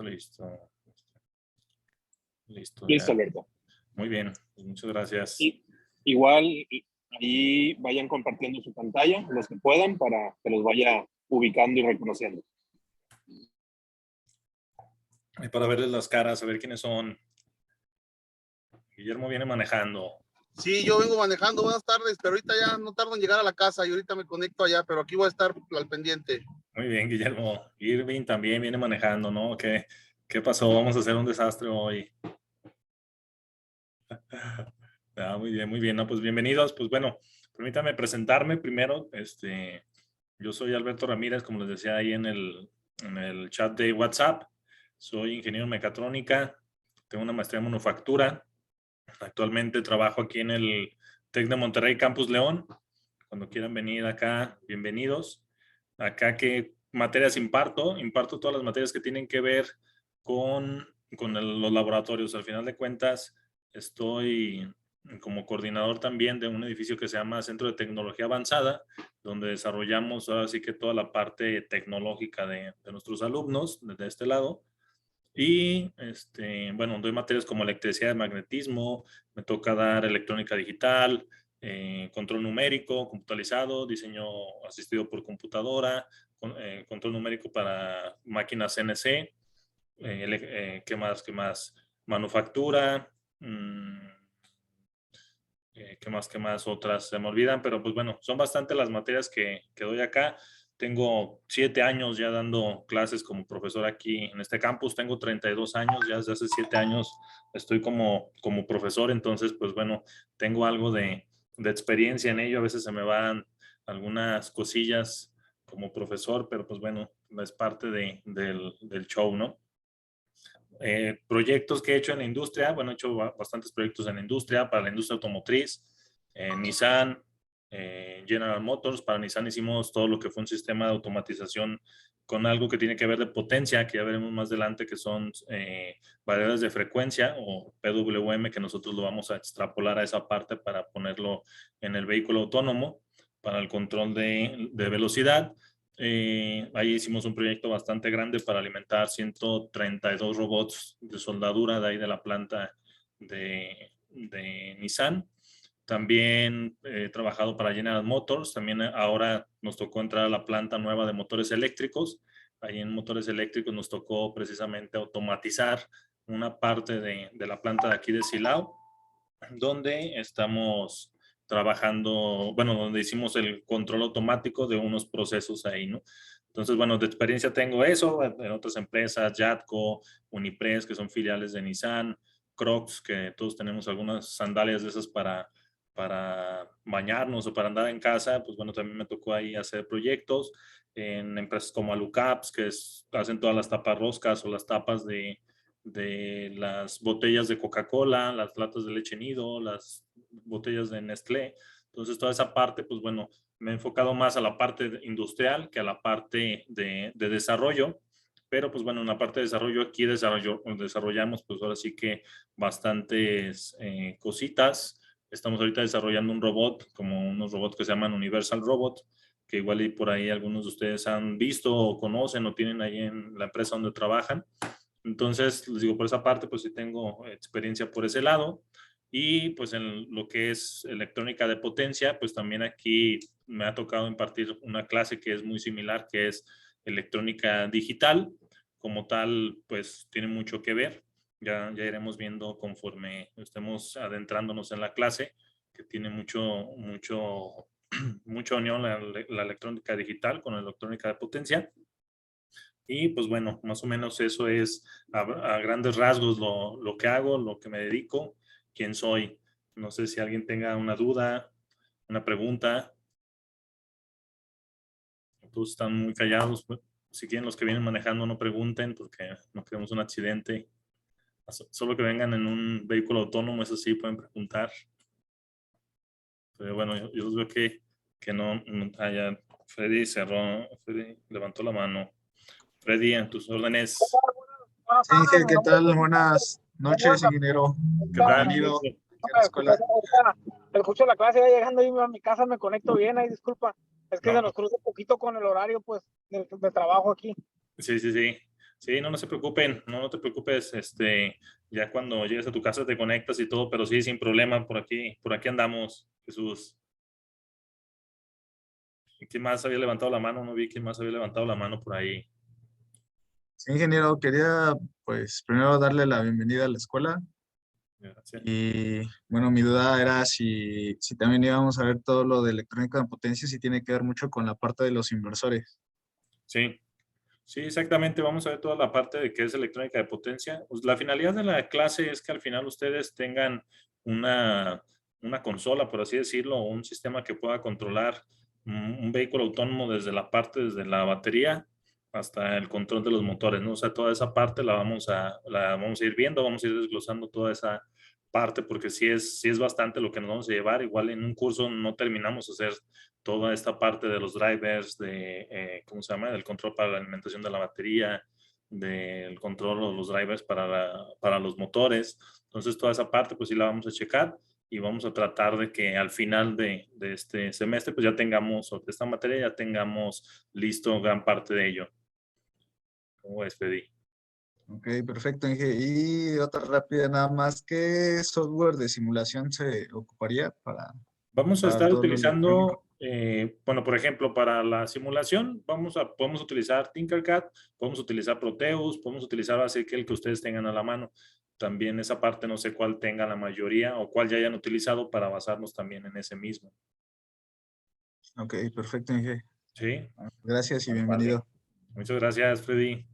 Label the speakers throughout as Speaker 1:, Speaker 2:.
Speaker 1: Listo. Listo,
Speaker 2: Listo,
Speaker 1: ya.
Speaker 2: Alberto.
Speaker 1: Muy bien, pues muchas gracias.
Speaker 2: Y, igual, ahí vayan compartiendo su pantalla, los que puedan, para que los vaya ubicando y reconociendo.
Speaker 1: Y para verles las caras, a ver quiénes son. Guillermo viene manejando.
Speaker 3: Sí, yo vengo manejando, buenas tardes, pero ahorita ya no tardo en llegar a la casa y ahorita me conecto allá, pero aquí voy a estar al pendiente.
Speaker 1: Muy bien, Guillermo. Irving también viene manejando, ¿no? ¿Qué pasó? Vamos a hacer un desastre hoy. Muy bien, muy bien. No, pues bienvenidos. Pues bueno, permítame presentarme primero. Yo soy Alberto Ramírez, como les decía ahí en el chat de WhatsApp. Soy ingeniero en mecatrónica, tengo una maestría en manufactura. Actualmente trabajo aquí en el TEC de Monterrey, Campus León. Cuando quieran venir acá, bienvenidos. Acá, ¿qué materias imparto? Imparto todas las materias que tienen que ver con los laboratorios. Al final de cuentas, estoy como coordinador también de un edificio que se llama Centro de Tecnología Avanzada, donde desarrollamos ahora sí que toda la parte tecnológica de nuestros alumnos desde este lado. Y, bueno, doy materias como electricidad, magnetismo, me toca dar electrónica digital, control numérico, computarizado, diseño asistido por computadora, control numérico para máquinas CNC, ¿qué más? ¿Qué más? Manufactura, ¿qué más? Otras se me olvidan, pero pues bueno, son bastante las materias que doy acá. Tengo 7 años ya dando clases como profesor aquí en este campus. Tengo 32 años, ya desde hace 7 años estoy como profesor. Entonces, pues bueno, tengo algo de experiencia en ello. A veces se me van algunas cosillas como profesor, pero pues bueno, es parte del show, ¿no? Proyectos que he hecho en la industria, bueno, he hecho bastantes proyectos en la industria, para la industria automotriz, Nissan, General Motors. Para Nissan hicimos todo lo que fue un sistema de automatización con algo que tiene que ver de potencia, que ya veremos más adelante, que son variables de frecuencia o PWM, que nosotros lo vamos a extrapolar a esa parte para ponerlo en el vehículo autónomo para el control de velocidad. Ahí hicimos un proyecto bastante grande para alimentar 132 robots de soldadura de ahí de la planta de Nissan. También he trabajado para General Motors. También ahora nos tocó entrar a la planta nueva de motores eléctricos. Ahí en motores eléctricos nos tocó precisamente automatizar una parte de la planta de aquí de Silao, donde estamos trabajando, bueno, donde hicimos el control automático de unos procesos ahí, ¿no? Entonces, bueno, de experiencia tengo eso en otras empresas, Yatco, Unipress, que son filiales de Nissan, Crocs, que todos tenemos algunas sandalias de esas para bañarnos o para andar en casa. Pues bueno, también me tocó ahí hacer proyectos en empresas como Alucaps, que hacen todas las tapas roscas o las tapas de las botellas de Coca-Cola, las latas de leche nido, las botellas de Nestlé. Entonces, toda esa parte, pues bueno, me he enfocado más a la parte industrial que a la parte de desarrollo. Pero pues bueno, en la parte de desarrollo aquí desarrollamos pues ahora sí que bastantes cositas. Estamos ahorita desarrollando un robot, como unos robots que se llaman Universal Robot, que igual y por ahí algunos de ustedes han visto o conocen o tienen ahí en la empresa donde trabajan. Entonces, les digo, por esa parte, pues sí tengo experiencia por ese lado. Y pues en lo que es electrónica de potencia, pues también aquí me ha tocado impartir una clase que es muy similar, que es electrónica digital. Como tal, pues tiene mucho que ver. Ya iremos viendo conforme estemos adentrándonos en la clase, que tiene mucha unión la electrónica digital con la electrónica de potencia. Y pues bueno, más o menos eso es a grandes rasgos lo que hago, lo que me dedico, quién soy. No sé si alguien tenga una duda, una pregunta. Todos están muy callados. Si quieren, los que vienen manejando no pregunten porque no queremos un accidente. Solo que vengan en un vehículo autónomo, eso sí, pueden preguntar. Pero bueno, yo los veo que no. Ya Freddy levantó la mano. Freddy, en tus órdenes.
Speaker 4: Sí, ¿qué tal? Buenas noches, ingeniero.
Speaker 1: ¿Qué tal?
Speaker 4: Bienvenido a la escuela.
Speaker 5: Escucho la clase, ya llegando ahí a mi casa me conecto bien, ahí disculpa. Es que se nos cruza un poquito con el horario, pues, de trabajo aquí.
Speaker 1: Sí. Sí, no se preocupen, no te preocupes, ya cuando llegues a tu casa te conectas y todo, pero sí, sin problema, por aquí andamos, Jesús. ¿Quién más había levantado la mano? No vi quién más había levantado la mano por ahí.
Speaker 4: Sí, ingeniero, quería pues primero darle la bienvenida a la escuela
Speaker 1: Gracias.
Speaker 4: y bueno, mi duda era si también íbamos a ver todo lo de electrónica de potencia, si tiene que ver mucho con la parte de los inversores.
Speaker 1: Sí, sí, exactamente. Vamos a ver toda la parte de qué es electrónica de potencia. Pues, la finalidad de la clase es que al final ustedes tengan una, una consola, por así decirlo, o un sistema que pueda controlar un vehículo autónomo desde la batería hasta el control de los motores, ¿no? O sea, toda esa parte la vamos a ir viendo, vamos a ir desglosando toda esa parte, porque sí es bastante lo que nos vamos a llevar. Igual en un curso no terminamos de hacer toda esta parte de los drivers, ¿cómo se llama? Del control para la alimentación de la batería, del control o los drivers para los motores. Entonces, toda esa parte, pues sí la vamos a checar y vamos a tratar de que al final de este semestre, pues ya tengamos, o de esta materia, ya tengamos listo gran parte de ello. ¿Cómo ves, Freddy?
Speaker 4: Ok, perfecto, Inge. Y otra rápida nada más, ¿qué software de simulación se ocuparía
Speaker 1: Vamos a
Speaker 4: para
Speaker 1: estar
Speaker 4: todo lo electrónico?
Speaker 1: utilizando, bueno, por ejemplo, para la simulación, podemos utilizar Tinkercad, podemos utilizar Proteus, podemos utilizar así que el que ustedes tengan a la mano. También esa parte no sé cuál tenga la mayoría o cuál ya hayan utilizado para basarnos también en ese mismo.
Speaker 4: Ok, perfecto, Inge.
Speaker 1: Sí,
Speaker 4: Gracias y
Speaker 1: vale.
Speaker 4: bienvenido.
Speaker 1: Muchas gracias, Freddy.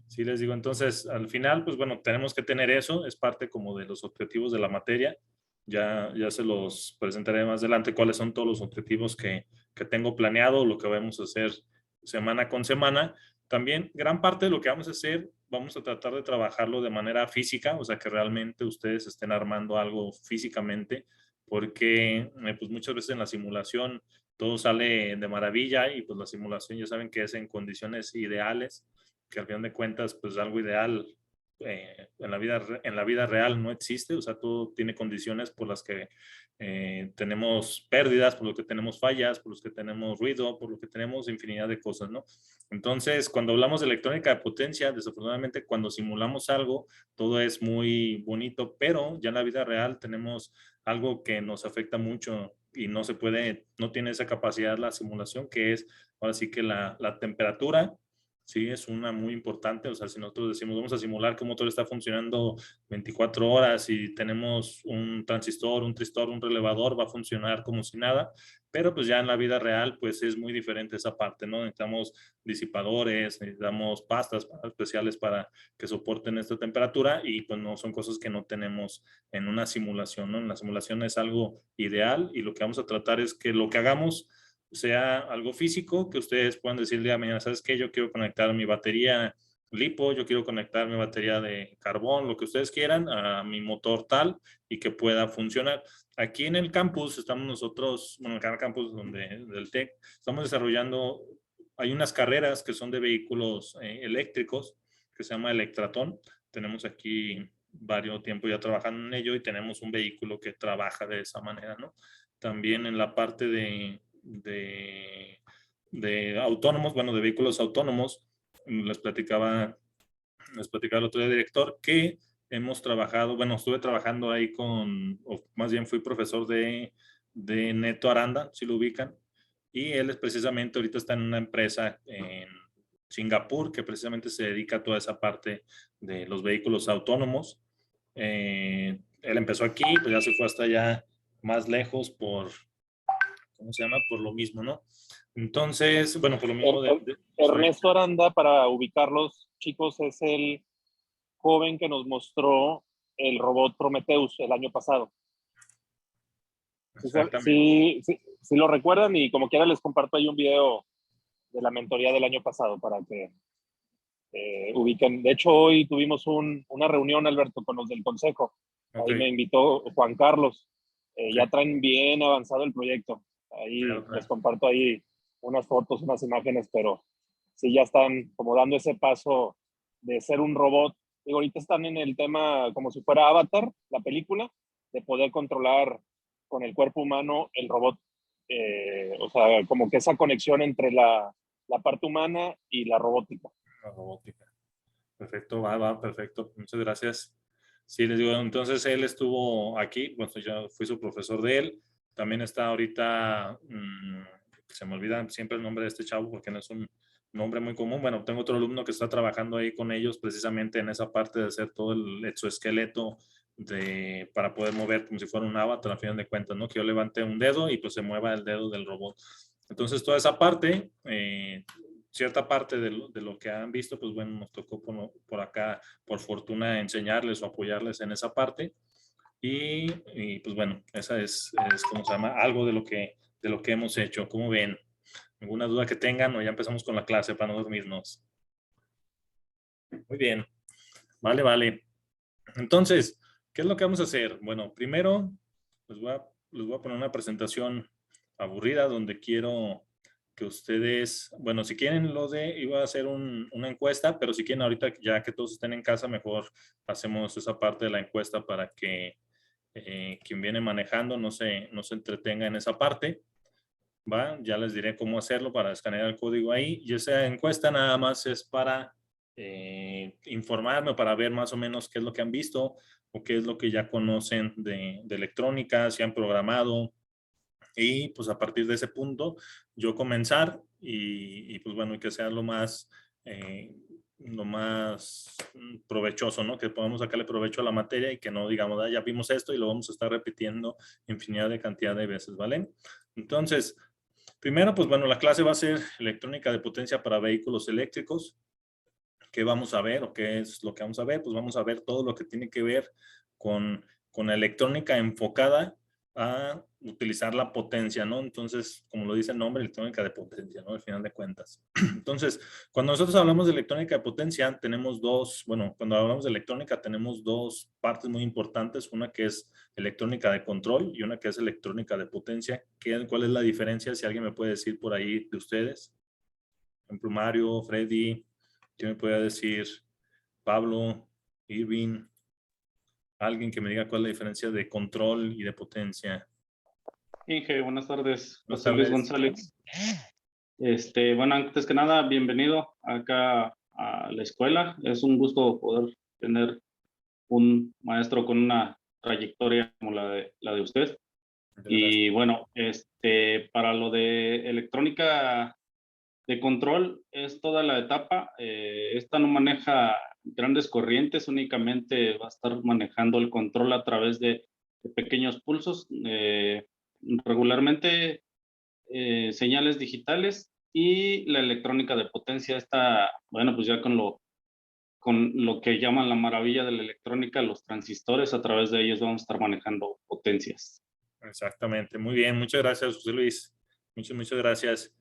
Speaker 1: Sí, les digo, entonces, al final, pues bueno, tenemos que tener eso, es parte como de los objetivos de la materia. Ya se los presentaré más adelante cuáles son todos los objetivos que tengo planeado, lo que vamos a hacer semana con semana. También gran parte de lo que vamos a hacer, vamos a tratar de trabajarlo de manera física, o sea, que realmente ustedes estén armando algo físicamente, porque pues muchas veces en la simulación todo sale de maravilla y pues la simulación ya saben que es en condiciones ideales, que al final de cuentas pues algo ideal en la vida real no existe, o sea, todo tiene condiciones por las que tenemos pérdidas, por lo que tenemos fallas, por los que tenemos ruido, por lo que tenemos infinidad de cosas, ¿no? Entonces, cuando hablamos de electrónica de potencia, desafortunadamente cuando simulamos algo, todo es muy bonito, pero ya en la vida real tenemos algo que nos afecta mucho y no se puede, no tiene esa capacidad la simulación, que es ahora sí que la temperatura. Sí, es una muy importante. O sea, si nosotros decimos, vamos a simular que un motor está funcionando 24 horas y tenemos un transistor, un tristor, un relevador, va a funcionar como si nada. Pero pues ya en la vida real, pues es muy diferente esa parte, ¿no? Necesitamos disipadores, necesitamos pastas especiales para que soporten esta temperatura y pues no son cosas que no tenemos en una simulación, ¿no? En la simulación es algo ideal y lo que vamos a tratar es que lo que hagamos sea algo físico, que ustedes puedan decir el día de mañana, ¿sabes qué? Yo quiero conectar mi batería lipo, yo quiero conectar mi batería de carbón, lo que ustedes quieran, a mi motor tal y que pueda funcionar. Aquí en el campus estamos nosotros, bueno, en el campus del TEC, estamos desarrollando, hay unas carreras que son de vehículos eléctricos, que se llama Electratón. Tenemos aquí varios tiempo ya trabajando en ello y tenemos un vehículo que trabaja de esa manera, ¿no? También en la parte de autónomos, bueno, de vehículos autónomos, les platicaba el otro día, director, que hemos trabajado, bueno, estuve trabajando ahí o más bien fui profesor de Neto Aranda, si lo ubican, y él es precisamente, ahorita está en una empresa en Singapur que precisamente se dedica a toda esa parte de los vehículos autónomos. Él empezó aquí, pues ya se fue hasta allá más lejos ¿cómo se llama? Por lo mismo, ¿no? Entonces, bueno, por lo mismo
Speaker 2: Ernesto Aranda, para ubicarlos, chicos, es el joven que nos mostró el robot Prometheus el año pasado.
Speaker 1: Exactamente.
Speaker 2: Sí lo recuerdan y como quiera les comparto ahí un video de la mentoría del año pasado para que ubiquen. De hecho, hoy tuvimos una reunión, Alberto, con los del consejo. Ahí
Speaker 1: Okay.
Speaker 2: me invitó Juan Carlos.
Speaker 1: Okay.
Speaker 2: Ya traen bien avanzado el proyecto. Ahí les comparto ahí unas fotos, unas imágenes, pero sí ya están como dando ese paso de ser un robot. Y ahorita están en el tema como si fuera Avatar, la película, de poder controlar con el cuerpo humano el robot. O sea, como que esa conexión entre la parte humana y la robótica.
Speaker 1: La robótica. Perfecto, va, perfecto. Muchas gracias. Sí, les digo, entonces él estuvo aquí, bueno, yo fui su profesor de él. También está ahorita, se me olvida siempre el nombre de este chavo porque no es un nombre muy común. Bueno, tengo otro alumno que está trabajando ahí con ellos precisamente en esa parte de hacer todo el exoesqueleto para poder mover como si fuera un avatar a final de cuentas, ¿no? Que yo levante un dedo y pues se mueva el dedo del robot. Entonces, toda esa parte, cierta parte de lo que han visto, pues bueno, nos tocó por acá, por fortuna, enseñarles o apoyarles en esa parte. Y pues bueno, esa es ¿cómo se llama? Algo de lo que hemos hecho. ¿Cómo ven? ¿Alguna duda que tengan o ya empezamos con la clase para no dormirnos? Muy bien. Vale. Entonces, ¿qué es lo que vamos a hacer? Bueno, primero les voy a poner una presentación aburrida donde quiero que ustedes, bueno, si quieren iba a hacer una encuesta, pero si quieren ahorita ya que todos estén en casa, mejor hacemos esa parte de la encuesta para que quien viene manejando no se entretenga en esa parte, ¿va? Ya les diré cómo hacerlo para escanear el código ahí. Y esa encuesta nada más es para informarme, para ver más o menos qué es lo que han visto o qué es lo que ya conocen de electrónica, si han programado. Y pues a partir de ese punto yo comenzar y pues bueno, y que sea lo más provechoso, ¿no? Que podamos sacarle provecho a la materia y que no digamos, ya vimos esto y lo vamos a estar repitiendo infinidad de cantidad de veces, ¿vale? Entonces, primero, pues bueno, la clase va a ser electrónica de potencia para vehículos eléctricos. ¿Qué vamos a ver o qué es lo que vamos a ver? Pues vamos a ver todo lo que tiene que ver con la electrónica enfocada a utilizar la potencia, ¿no? Entonces, como lo dice el nombre, electrónica de potencia, ¿no? Al final de cuentas. Entonces, cuando nosotros hablamos de electrónica de potencia, tenemos cuando hablamos de electrónica, tenemos dos partes muy importantes, una que es electrónica de control y una que es electrónica de potencia. ¿Cuál es la diferencia? Si alguien me puede decir por ahí de ustedes. Por ejemplo, Mario, Freddy, ¿qué me puede decir? Pablo, Irving, alguien que me diga cuál es la diferencia de control y de potencia.
Speaker 6: Inge, buenas tardes.
Speaker 1: Buenas
Speaker 6: José Luis
Speaker 1: tardes.
Speaker 6: González. Bueno, antes que nada, bienvenido acá a la escuela. Es un gusto poder tener un maestro con una trayectoria como la de usted. Y bueno, para lo de electrónica de control es toda la etapa. Esta no maneja grandes corrientes, únicamente va a estar manejando el control a través de pequeños pulsos, regularmente señales digitales, y la electrónica de potencia está, bueno, pues ya con lo que llaman la maravilla de la electrónica, los transistores, a través de ellos vamos a estar manejando potencias.
Speaker 1: Exactamente, muy bien, muchas gracias, José Luis. Muchas gracias.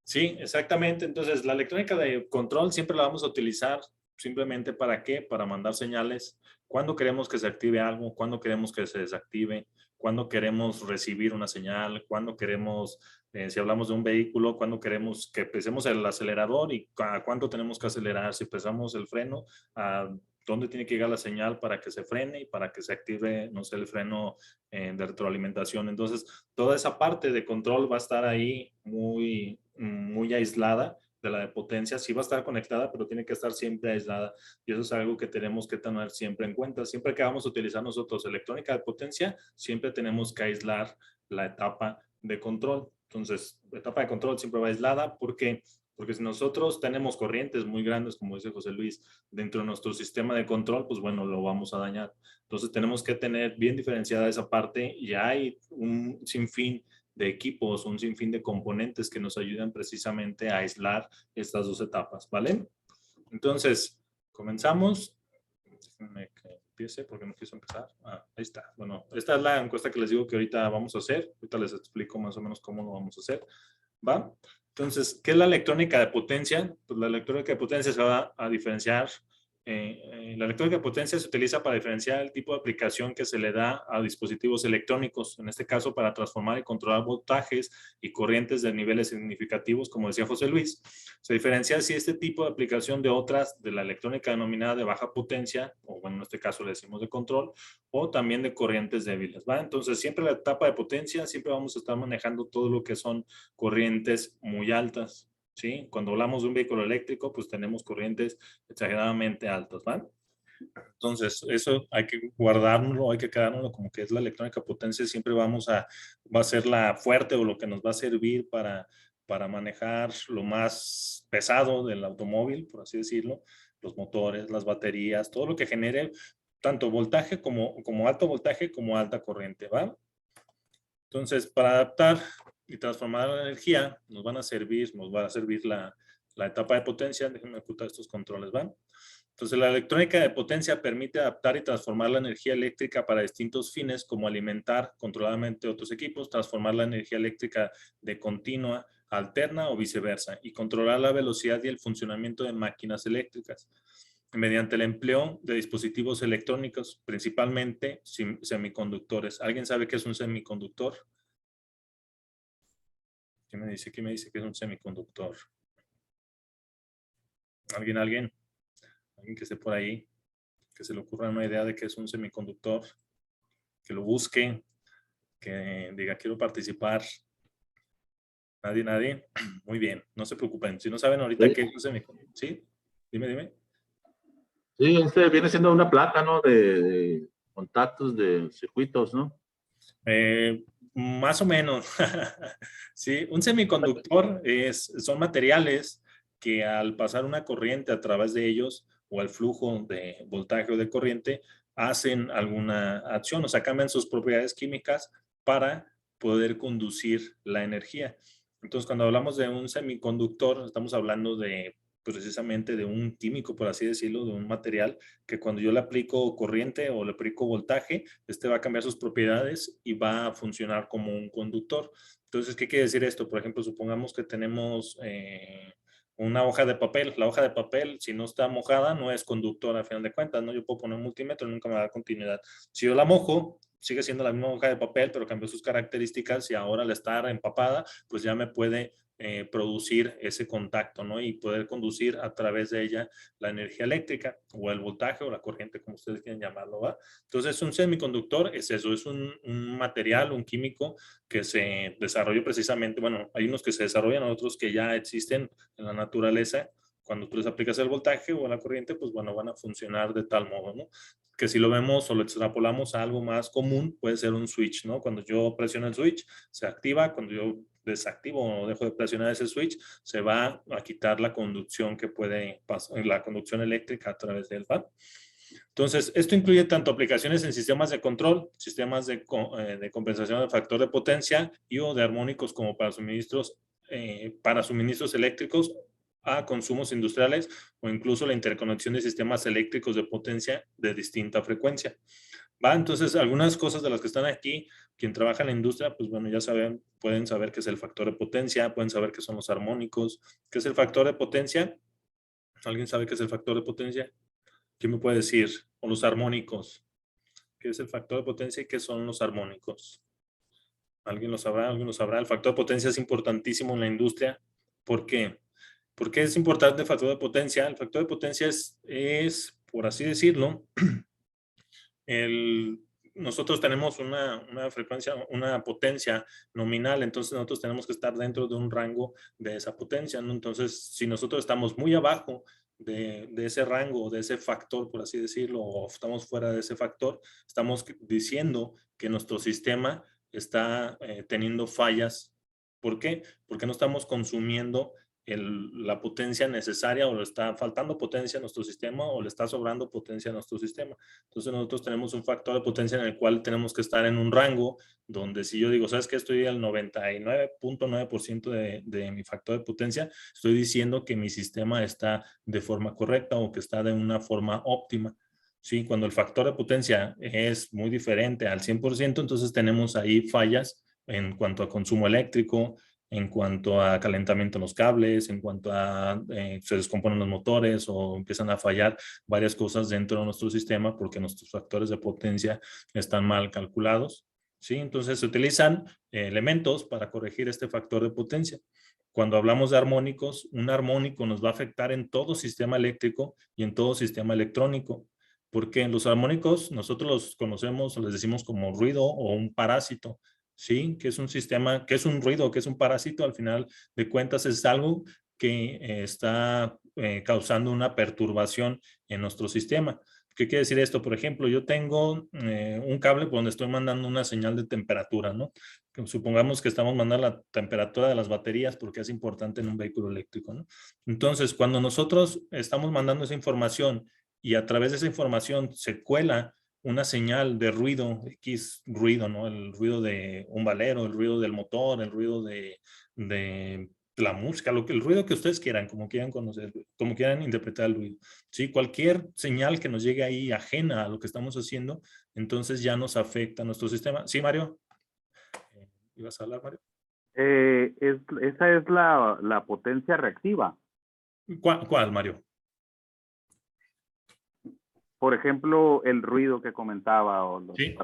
Speaker 1: Sí, exactamente. Entonces, la electrónica de control siempre la vamos a utilizar simplemente ¿para qué? Para mandar señales. Cuando queremos que se active algo, cuando queremos que se desactive, cuando queremos recibir una señal, cuando queremos, si hablamos de un vehículo, cuando queremos que pesemos el acelerador y a cuánto tenemos que acelerar, si pesamos el freno, a dónde tiene que llegar la señal para que se frene y para que se active, no sé, el freno de retroalimentación. Entonces, toda esa parte de control va a estar ahí muy aislada de la de potencia. Sí va a estar conectada, pero tiene que estar siempre aislada. Y eso es algo que tenemos que tener siempre en cuenta. Siempre que vamos a utilizar nosotros electrónica de potencia, siempre tenemos que aislar la etapa de control. Entonces, la etapa de control siempre va aislada porque si nosotros tenemos corrientes muy grandes, como dice José Luis, dentro de nuestro sistema de control, pues bueno, lo vamos a dañar. Entonces tenemos que tener bien diferenciada esa parte y hay un sinfín de equipos, un sinfín de componentes que nos ayudan precisamente a aislar estas dos etapas, ¿vale? Entonces, comenzamos. Déjenme que empiece porque no quiso empezar. Ahí está. Bueno, esta es la encuesta que les digo que ahorita vamos a hacer. Ahorita les explico más o menos cómo lo vamos a hacer. ¿Va? Entonces, ¿qué es la electrónica de potencia? Pues la electrónica de potencia se va a diferenciar. La electrónica de potencia se utiliza para diferenciar el tipo de aplicación que se le da a dispositivos electrónicos, en este caso para transformar y controlar voltajes y corrientes de niveles significativos, como decía José Luis. Se diferencia si este tipo de aplicación de otras de la electrónica denominada de baja potencia, o bueno, en este caso le decimos de control, o también de corrientes débiles, ¿va? Entonces, siempre la etapa de potencia, siempre vamos a estar manejando todo lo que son corrientes muy altas. ¿sí? Cuando hablamos de un vehículo eléctrico, pues tenemos corrientes exageradamente altas, ¿vale? Entonces, eso hay que guardárnoslo, hay que quedárnoslo como que es la electrónica potencia, siempre va a ser la fuerte o lo que nos va a servir para manejar lo más pesado del automóvil, por así decirlo, los motores, las baterías, todo lo que genere tanto voltaje como alto voltaje como alta corriente, ¿va? Entonces, para adaptar y transformar la energía, nos va a servir la etapa de potencia. Déjenme ocultar estos controles, ¿va? Entonces, la electrónica de potencia permite adaptar y transformar la energía eléctrica para distintos fines, como alimentar controladamente otros equipos, transformar la energía eléctrica de continua, alterna o viceversa, y controlar la velocidad y el funcionamiento de máquinas eléctricas mediante el empleo de dispositivos electrónicos, principalmente semiconductores. ¿Alguien sabe qué es un semiconductor? ¿Qué me dice que es un semiconductor? ¿Alguien? ¿Alguien que esté por ahí? Que se le ocurra una idea de qué es un semiconductor. Que lo busque. Que diga, quiero participar. ¿Nadie? Muy bien, no se preocupen. Si no saben ahorita qué es un semiconductor. ¿Sí? Dime.
Speaker 7: Sí, viene siendo una placa, ¿no? De contactos de circuitos, ¿no?
Speaker 1: Más o menos. Sí, un semiconductor son materiales que al pasar una corriente a través de ellos o el flujo de voltaje o de corriente hacen alguna acción, o sea, cambian sus propiedades químicas para poder conducir la energía. Entonces, cuando hablamos de un semiconductor, estamos hablando precisamente de un químico, por así decirlo, de un material que cuando yo le aplico corriente o le aplico voltaje, va a cambiar sus propiedades y va a funcionar como un conductor. Entonces, ¿qué quiere decir esto? Por ejemplo, supongamos que tenemos una hoja de papel. La hoja de papel, si no está mojada, no es conductora a final de cuentas, ¿no? Yo puedo poner un multímetro y nunca me va a dar continuidad. Si yo la mojo, sigue siendo la misma hoja de papel, pero cambió sus características y ahora al estar empapada, pues ya me puede producir ese contacto, ¿no? Y poder conducir a través de ella la energía eléctrica o el voltaje o la corriente, como ustedes quieren llamarlo, ¿va? Entonces, un semiconductor es eso, es un material, un químico que se desarrolló precisamente, bueno, hay unos que se desarrollan, otros que ya existen en la naturaleza. Cuando tú les aplicas el voltaje o la corriente, pues bueno, van a funcionar de tal modo, ¿no? Que si lo vemos o lo extrapolamos a algo más común, puede ser un switch, ¿no? Cuando yo presiono el switch, se activa. Cuando yo desactivo o dejo de presionar ese switch, se va a quitar la conducción que puede pasar, la conducción eléctrica a través del fan. Entonces, esto incluye tanto aplicaciones en sistemas de control, sistemas de compensación del factor de potencia y o de armónicos como para suministros eléctricos a consumos industriales o incluso la interconexión de sistemas eléctricos de potencia de distinta frecuencia. ¿Va? Entonces, algunas cosas de las que están aquí, quien trabaja en la industria, pues bueno, ya saben, pueden saber qué es el factor de potencia, pueden saber qué son los armónicos, qué es el factor de potencia. ¿Alguien sabe qué es el factor de potencia? ¿Quién me puede decir? O los armónicos. ¿Qué es el factor de potencia y qué son los armónicos? ¿Alguien lo sabrá? ¿Alguien lo sabrá? El factor de potencia es importantísimo en la industria. ¿Por qué? ¿Por qué es importante el factor de potencia? El factor de potencia es por así decirlo, nosotros tenemos una frecuencia, una potencia nominal, entonces nosotros tenemos que estar dentro de un rango de esa potencia, ¿no? Entonces, si nosotros estamos muy abajo de ese rango, de ese factor, por así decirlo, o estamos fuera de ese factor, estamos diciendo que nuestro sistema está teniendo fallas. ¿Por qué? Porque no estamos consumiendo la potencia necesaria, o le está faltando potencia a nuestro sistema o le está sobrando potencia a nuestro sistema. Entonces nosotros tenemos un factor de potencia en el cual tenemos que estar en un rango donde si yo digo, ¿sabes qué? Estoy al 99.9% de mi factor de potencia, estoy diciendo que mi sistema está de forma correcta o que está de una forma óptima. Sí, cuando el factor de potencia es muy diferente al 100%, entonces tenemos ahí fallas en cuanto a consumo eléctrico, en cuanto a calentamiento en los cables, en cuanto a se descomponen los motores o empiezan a fallar varias cosas dentro de nuestro sistema porque nuestros factores de potencia están mal calculados. ¿Sí? Entonces se utilizan elementos para corregir este factor de potencia. Cuando hablamos de armónicos, un armónico nos va a afectar en todo sistema eléctrico y en todo sistema electrónico. Porque en los armónicos nosotros los conocemos, les decimos como ruido o un parásito. ¿Sí? Que es un sistema, que es un ruido, que es un parásito, al final de cuentas es algo que está causando una perturbación en nuestro sistema. ¿Qué quiere decir esto? Por ejemplo, yo tengo un cable por donde estoy mandando una señal de temperatura, ¿no? Supongamos que estamos mandando la temperatura de las baterías porque es importante en un vehículo eléctrico, ¿no? Entonces, cuando nosotros estamos mandando esa información y a través de esa información se cuela una señal de ruido, X ruido, ¿no? El ruido de un valero, el ruido del motor, el ruido de la música, el ruido que ustedes quieran, como quieran conocer, como quieran interpretar el ruido. ¿Sí? Cualquier señal que nos llegue ahí ajena a lo que estamos haciendo, entonces ya nos afecta a nuestro sistema. ¿Sí, Mario? ¿Ibas a hablar, Mario?
Speaker 8: Esa es la potencia reactiva.
Speaker 1: ¿Cuál, Mario?
Speaker 8: Por ejemplo, el ruido que comentaba. O los
Speaker 1: sí,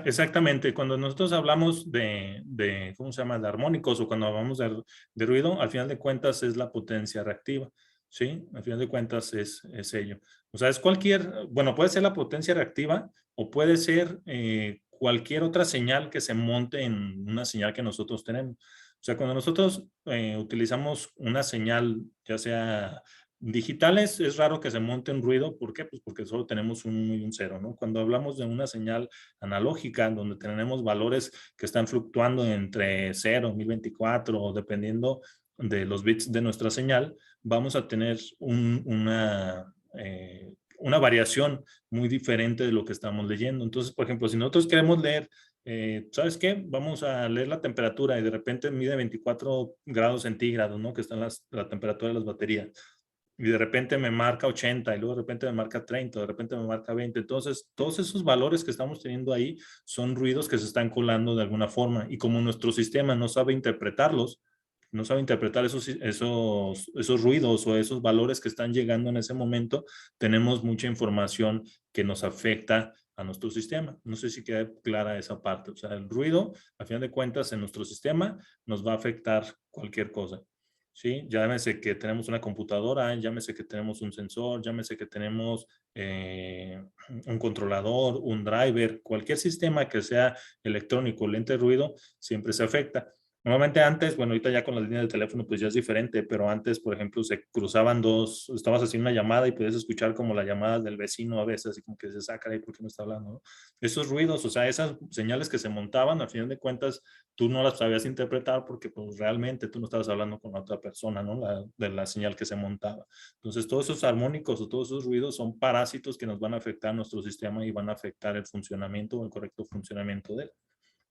Speaker 1: exactamente. Cuando nosotros hablamos de, ¿cómo se llama?, de armónicos, o cuando hablamos de ruido, al final de cuentas es la potencia reactiva. ¿Sí? Al final de cuentas es ello. O sea, es cualquier, bueno, puede ser la potencia reactiva o puede ser cualquier otra señal que se monte en una señal que nosotros tenemos. O sea, cuando nosotros utilizamos una señal, ya sea digitales, es raro que se monte un ruido. ¿Por qué? Pues porque solo tenemos un 1 y un 0, ¿no? Cuando hablamos de una señal analógica, donde tenemos valores que están fluctuando entre 0, 1024, o dependiendo de los bits de nuestra señal, vamos a tener una variación muy diferente de lo que estamos leyendo. Entonces, por ejemplo, si nosotros queremos leer, ¿sabes qué? Vamos a leer la temperatura y de repente mide 24 grados centígrados, ¿no? Que está la temperatura de las baterías. Y de repente me marca 80 y luego de repente me marca 30, de repente me marca 20. Entonces, todos esos valores que estamos teniendo ahí son ruidos que se están colando de alguna forma. Y como nuestro sistema no sabe interpretarlos, no sabe interpretar esos ruidos o esos valores que están llegando en ese momento, tenemos mucha información que nos afecta a nuestro sistema. No sé si queda clara esa parte. O sea, el ruido, a fin de cuentas, en nuestro sistema nos va a afectar cualquier cosa. ¿Sí? Llámese que tenemos una computadora, llámese que tenemos un sensor, llámese que tenemos un controlador, un driver, cualquier sistema que sea electrónico, lente de ruido, siempre se afecta. Normalmente antes, bueno, ahorita ya con la línea de teléfono pues ya es diferente, pero antes, por ejemplo, se cruzaban dos, estabas haciendo una llamada y podías escuchar como la llamada del vecino a veces, así como que se saca ahí porque no está hablando, ¿no? Esos ruidos, o sea, esas señales que se montaban, al final de cuentas, tú no las sabías interpretar porque pues realmente tú no estabas hablando con la otra persona, ¿no? De la señal que se montaba. Entonces, todos esos armónicos o todos esos ruidos son parásitos que nos van a afectar nuestro sistema y van a afectar el funcionamiento o el correcto funcionamiento de él.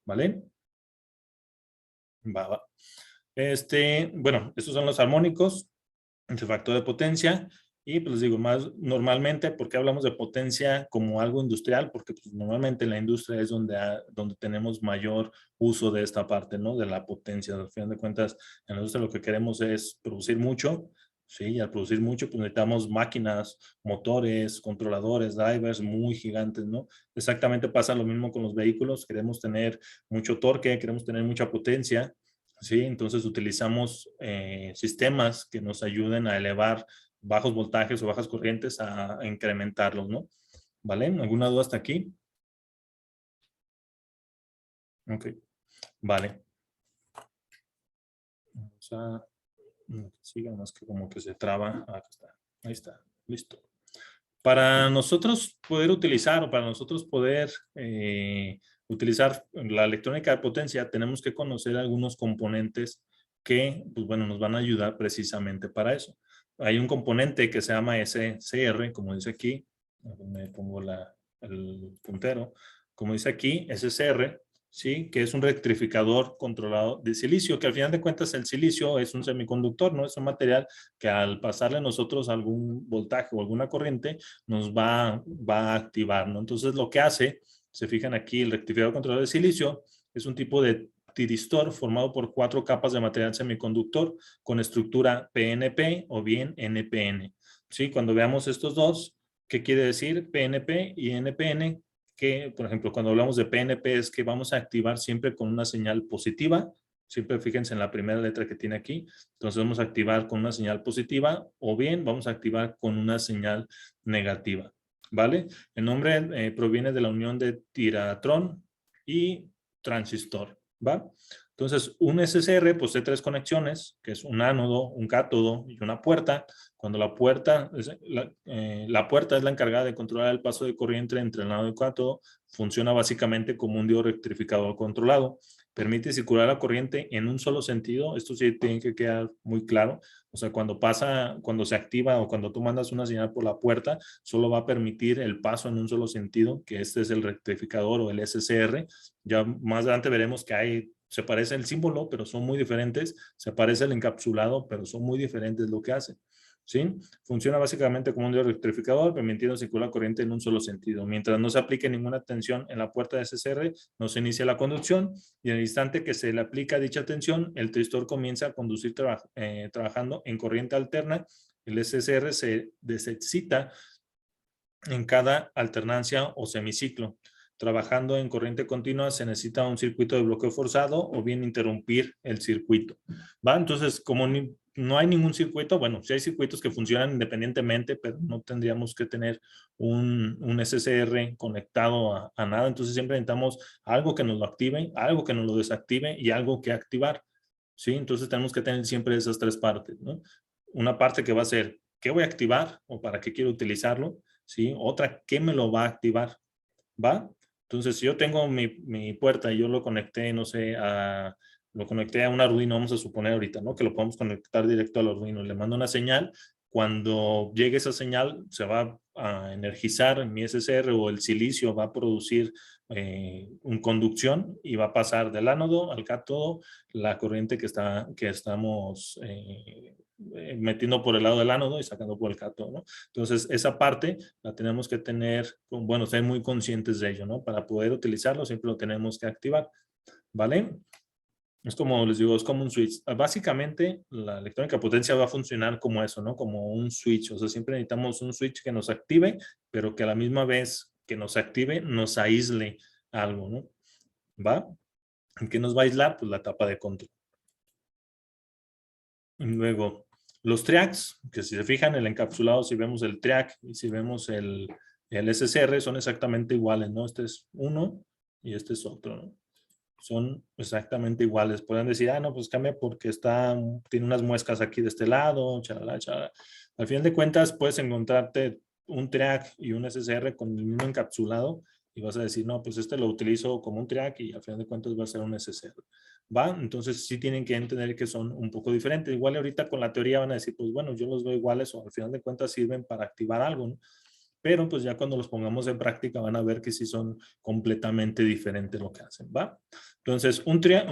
Speaker 1: ¿Vale? Va. Bueno, estos son los armónicos, el factor de potencia, y pues les digo, más normalmente, ¿por qué hablamos de potencia como algo industrial? Porque pues, normalmente en la industria es donde tenemos mayor uso de esta parte, ¿no? De la potencia. Al final de cuentas, en la industria lo que queremos es producir mucho, ¿sí? Y al producir mucho, pues necesitamos máquinas, motores, controladores, drivers muy gigantes, ¿no? Exactamente pasa lo mismo con los vehículos. Queremos tener mucho torque, queremos tener mucha potencia, ¿sí? Entonces utilizamos sistemas que nos ayuden a elevar bajos voltajes o bajas corrientes a incrementarlos, ¿no? ¿Vale? ¿Alguna duda hasta aquí? Ok, vale. Vamos a... siga más que como que se traba. Aquí está. Ahí está. Listo. Para nosotros poder utilizar o para nosotros poder utilizar la electrónica de potencia, tenemos que conocer algunos componentes que, pues bueno, nos van a ayudar precisamente para eso. Hay un componente que se llama SCR, como dice aquí. Me pongo el puntero. Como dice aquí, SCR, ¿sí? Que es un rectificador controlado de silicio, que al final de cuentas el silicio es un semiconductor, ¿no? Es un material que al pasarle nosotros algún voltaje o alguna corriente nos va a activar, ¿no? Entonces lo que hace, se fijan aquí, el rectificador controlador de silicio es un tipo de tiristor formado por 4 capas de material semiconductor con estructura PNP o bien NPN. ¿Sí? Cuando veamos estos dos, ¿qué quiere decir PNP y NPN? Que, por ejemplo, cuando hablamos de PNP es que vamos a activar siempre con una señal positiva. Siempre fíjense en la primera letra que tiene aquí. Entonces vamos a activar con una señal positiva o bien vamos a activar con una señal negativa. ¿Vale? El nombre proviene de la unión de tiratrón y transistor. ¿Va? Entonces, un SCR posee 3 conexiones, que es un ánodo, un cátodo y una puerta. Cuando la puerta es la encargada de controlar el paso de corriente entre el ánodo y el cátodo, funciona básicamente como un diodo rectificador controlado. Permite circular la corriente en un solo sentido. Esto sí tiene que quedar muy claro. O sea, cuando se activa o cuando tú mandas una señal por la puerta, solo va a permitir el paso en un solo sentido, que este es el rectificador o el SCR. Ya más adelante veremos que se parece el símbolo, pero son muy diferentes. Se parece el encapsulado, pero son muy diferentes lo que hacen. ¿Sí? Funciona básicamente como un diodo rectificador, permitiendo circular corriente en un solo sentido. Mientras no se aplique ninguna tensión en la puerta de SCR, no se inicia la conducción y en el instante que se le aplica dicha tensión, el tristor comienza a conducir trabajando en corriente alterna. El SCR se desexcita en cada alternancia o semiciclo. Trabajando en corriente continua se necesita un circuito de bloqueo forzado o bien interrumpir el circuito. ¿Va? Entonces, como no hay ningún circuito, bueno, sí hay circuitos que funcionan independientemente, pero no tendríamos que tener un SCR conectado a nada. Entonces, siempre necesitamos algo que nos lo active, algo que nos lo desactive y algo que activar. ¿Sí? Entonces, tenemos que tener siempre esas 3 partes, ¿no? Una parte que va a ser, ¿qué voy a activar o para qué quiero utilizarlo? ¿Sí? Otra, ¿qué me lo va a activar? ¿Va? Entonces, si yo tengo mi puerta y yo lo conecté, no sé, lo conecté a un Arduino, vamos a suponer ahorita, ¿no? Que lo podemos conectar directo al Arduino. Le mando una señal. Cuando llegue esa señal, se va a energizar mi SCR o el silicio va a producir una conducción y va a pasar del ánodo al cátodo la corriente que estamos metiendo por el lado del ánodo y sacando por el cátodo, ¿no? Entonces, esa parte la tenemos que tener, bueno, ser muy conscientes de ello, ¿no? Para poder utilizarlo siempre lo tenemos que activar, ¿vale? Es como les digo, es como un switch. Básicamente, la electrónica de potencia va a funcionar como eso, ¿no? Como un switch. O sea, siempre necesitamos un switch que nos active, pero que a la misma vez que nos active, nos aísle algo, ¿no? ¿Va? ¿Qué nos va a aislar? Pues la tapa de control. Y luego, los triacs, que si se fijan, el encapsulado, si vemos el triac y si vemos el SCR, son exactamente iguales, ¿no? Este es uno y este es otro, ¿no? Son exactamente iguales. Pueden decir, no, pues cambia porque tiene unas muescas aquí de este lado, chalala, chalala. Al final de cuentas, puedes encontrarte un triac y un SCR con el mismo encapsulado y vas a decir, no, pues este lo utilizo como un triac y al final de cuentas va a ser un SCR. ¿Va? Entonces sí tienen que entender que son un poco diferentes. Igual ahorita con la teoría van a decir, pues bueno, yo los veo iguales o al final de cuentas sirven para activar algo, ¿no? Pero pues ya cuando los pongamos en práctica van a ver que sí son completamente diferentes lo que hacen, ¿va? Entonces, un triac,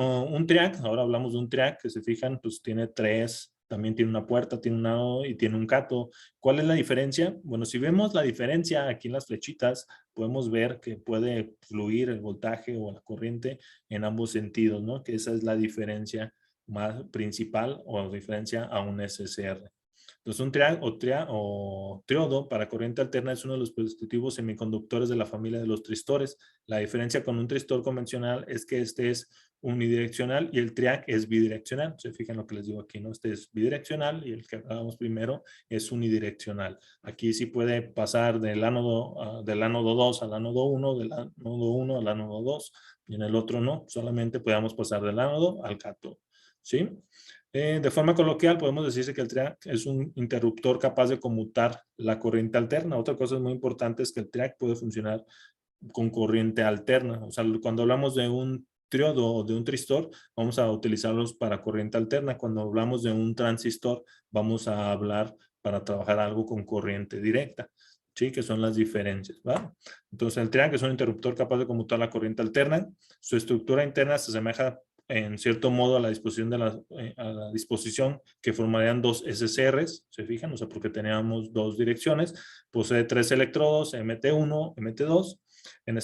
Speaker 1: ahora hablamos de un triac, que se fijan, pues tiene 3, también tiene una puerta, tiene un ánodo y tiene un cátodo. ¿Cuál es la diferencia? Bueno, si vemos la diferencia aquí en las flechitas, podemos ver que puede fluir el voltaje o la corriente en ambos sentidos, ¿no? Que esa es la diferencia más principal o diferencia a un SCR. Entonces, un triac o triodo para corriente alterna es uno de los dispositivos semiconductores de la familia de los tristores. La diferencia con un tristor convencional es que este es unidireccional y el triac es bidireccional. Se fijan lo que les digo aquí, ¿no? Este es bidireccional y el que hablábamos primero es unidireccional. Aquí sí puede pasar del ánodo 2 al ánodo 1, del ánodo 1 al ánodo 2, y en el otro no, solamente podemos pasar del ánodo al cátodo, ¿sí? De forma coloquial, podemos decirse que el triac es un interruptor capaz de conmutar la corriente alterna. Otra cosa muy importante es que el triac puede funcionar con corriente alterna. O sea, cuando hablamos de un triodo o de un tristor, vamos a utilizarlos para corriente alterna. Cuando hablamos de un transistor, vamos a hablar para trabajar algo con corriente directa. ¿Sí? Que son las diferencias, ¿va? Entonces, el triac es un interruptor capaz de conmutar la corriente alterna. Su estructura interna se asemeja en cierto modo a la disposición que formarían 2 SCRs, se fijan, o sea, porque teníamos 2 direcciones, posee 3 electrodos, MT1, MT2, en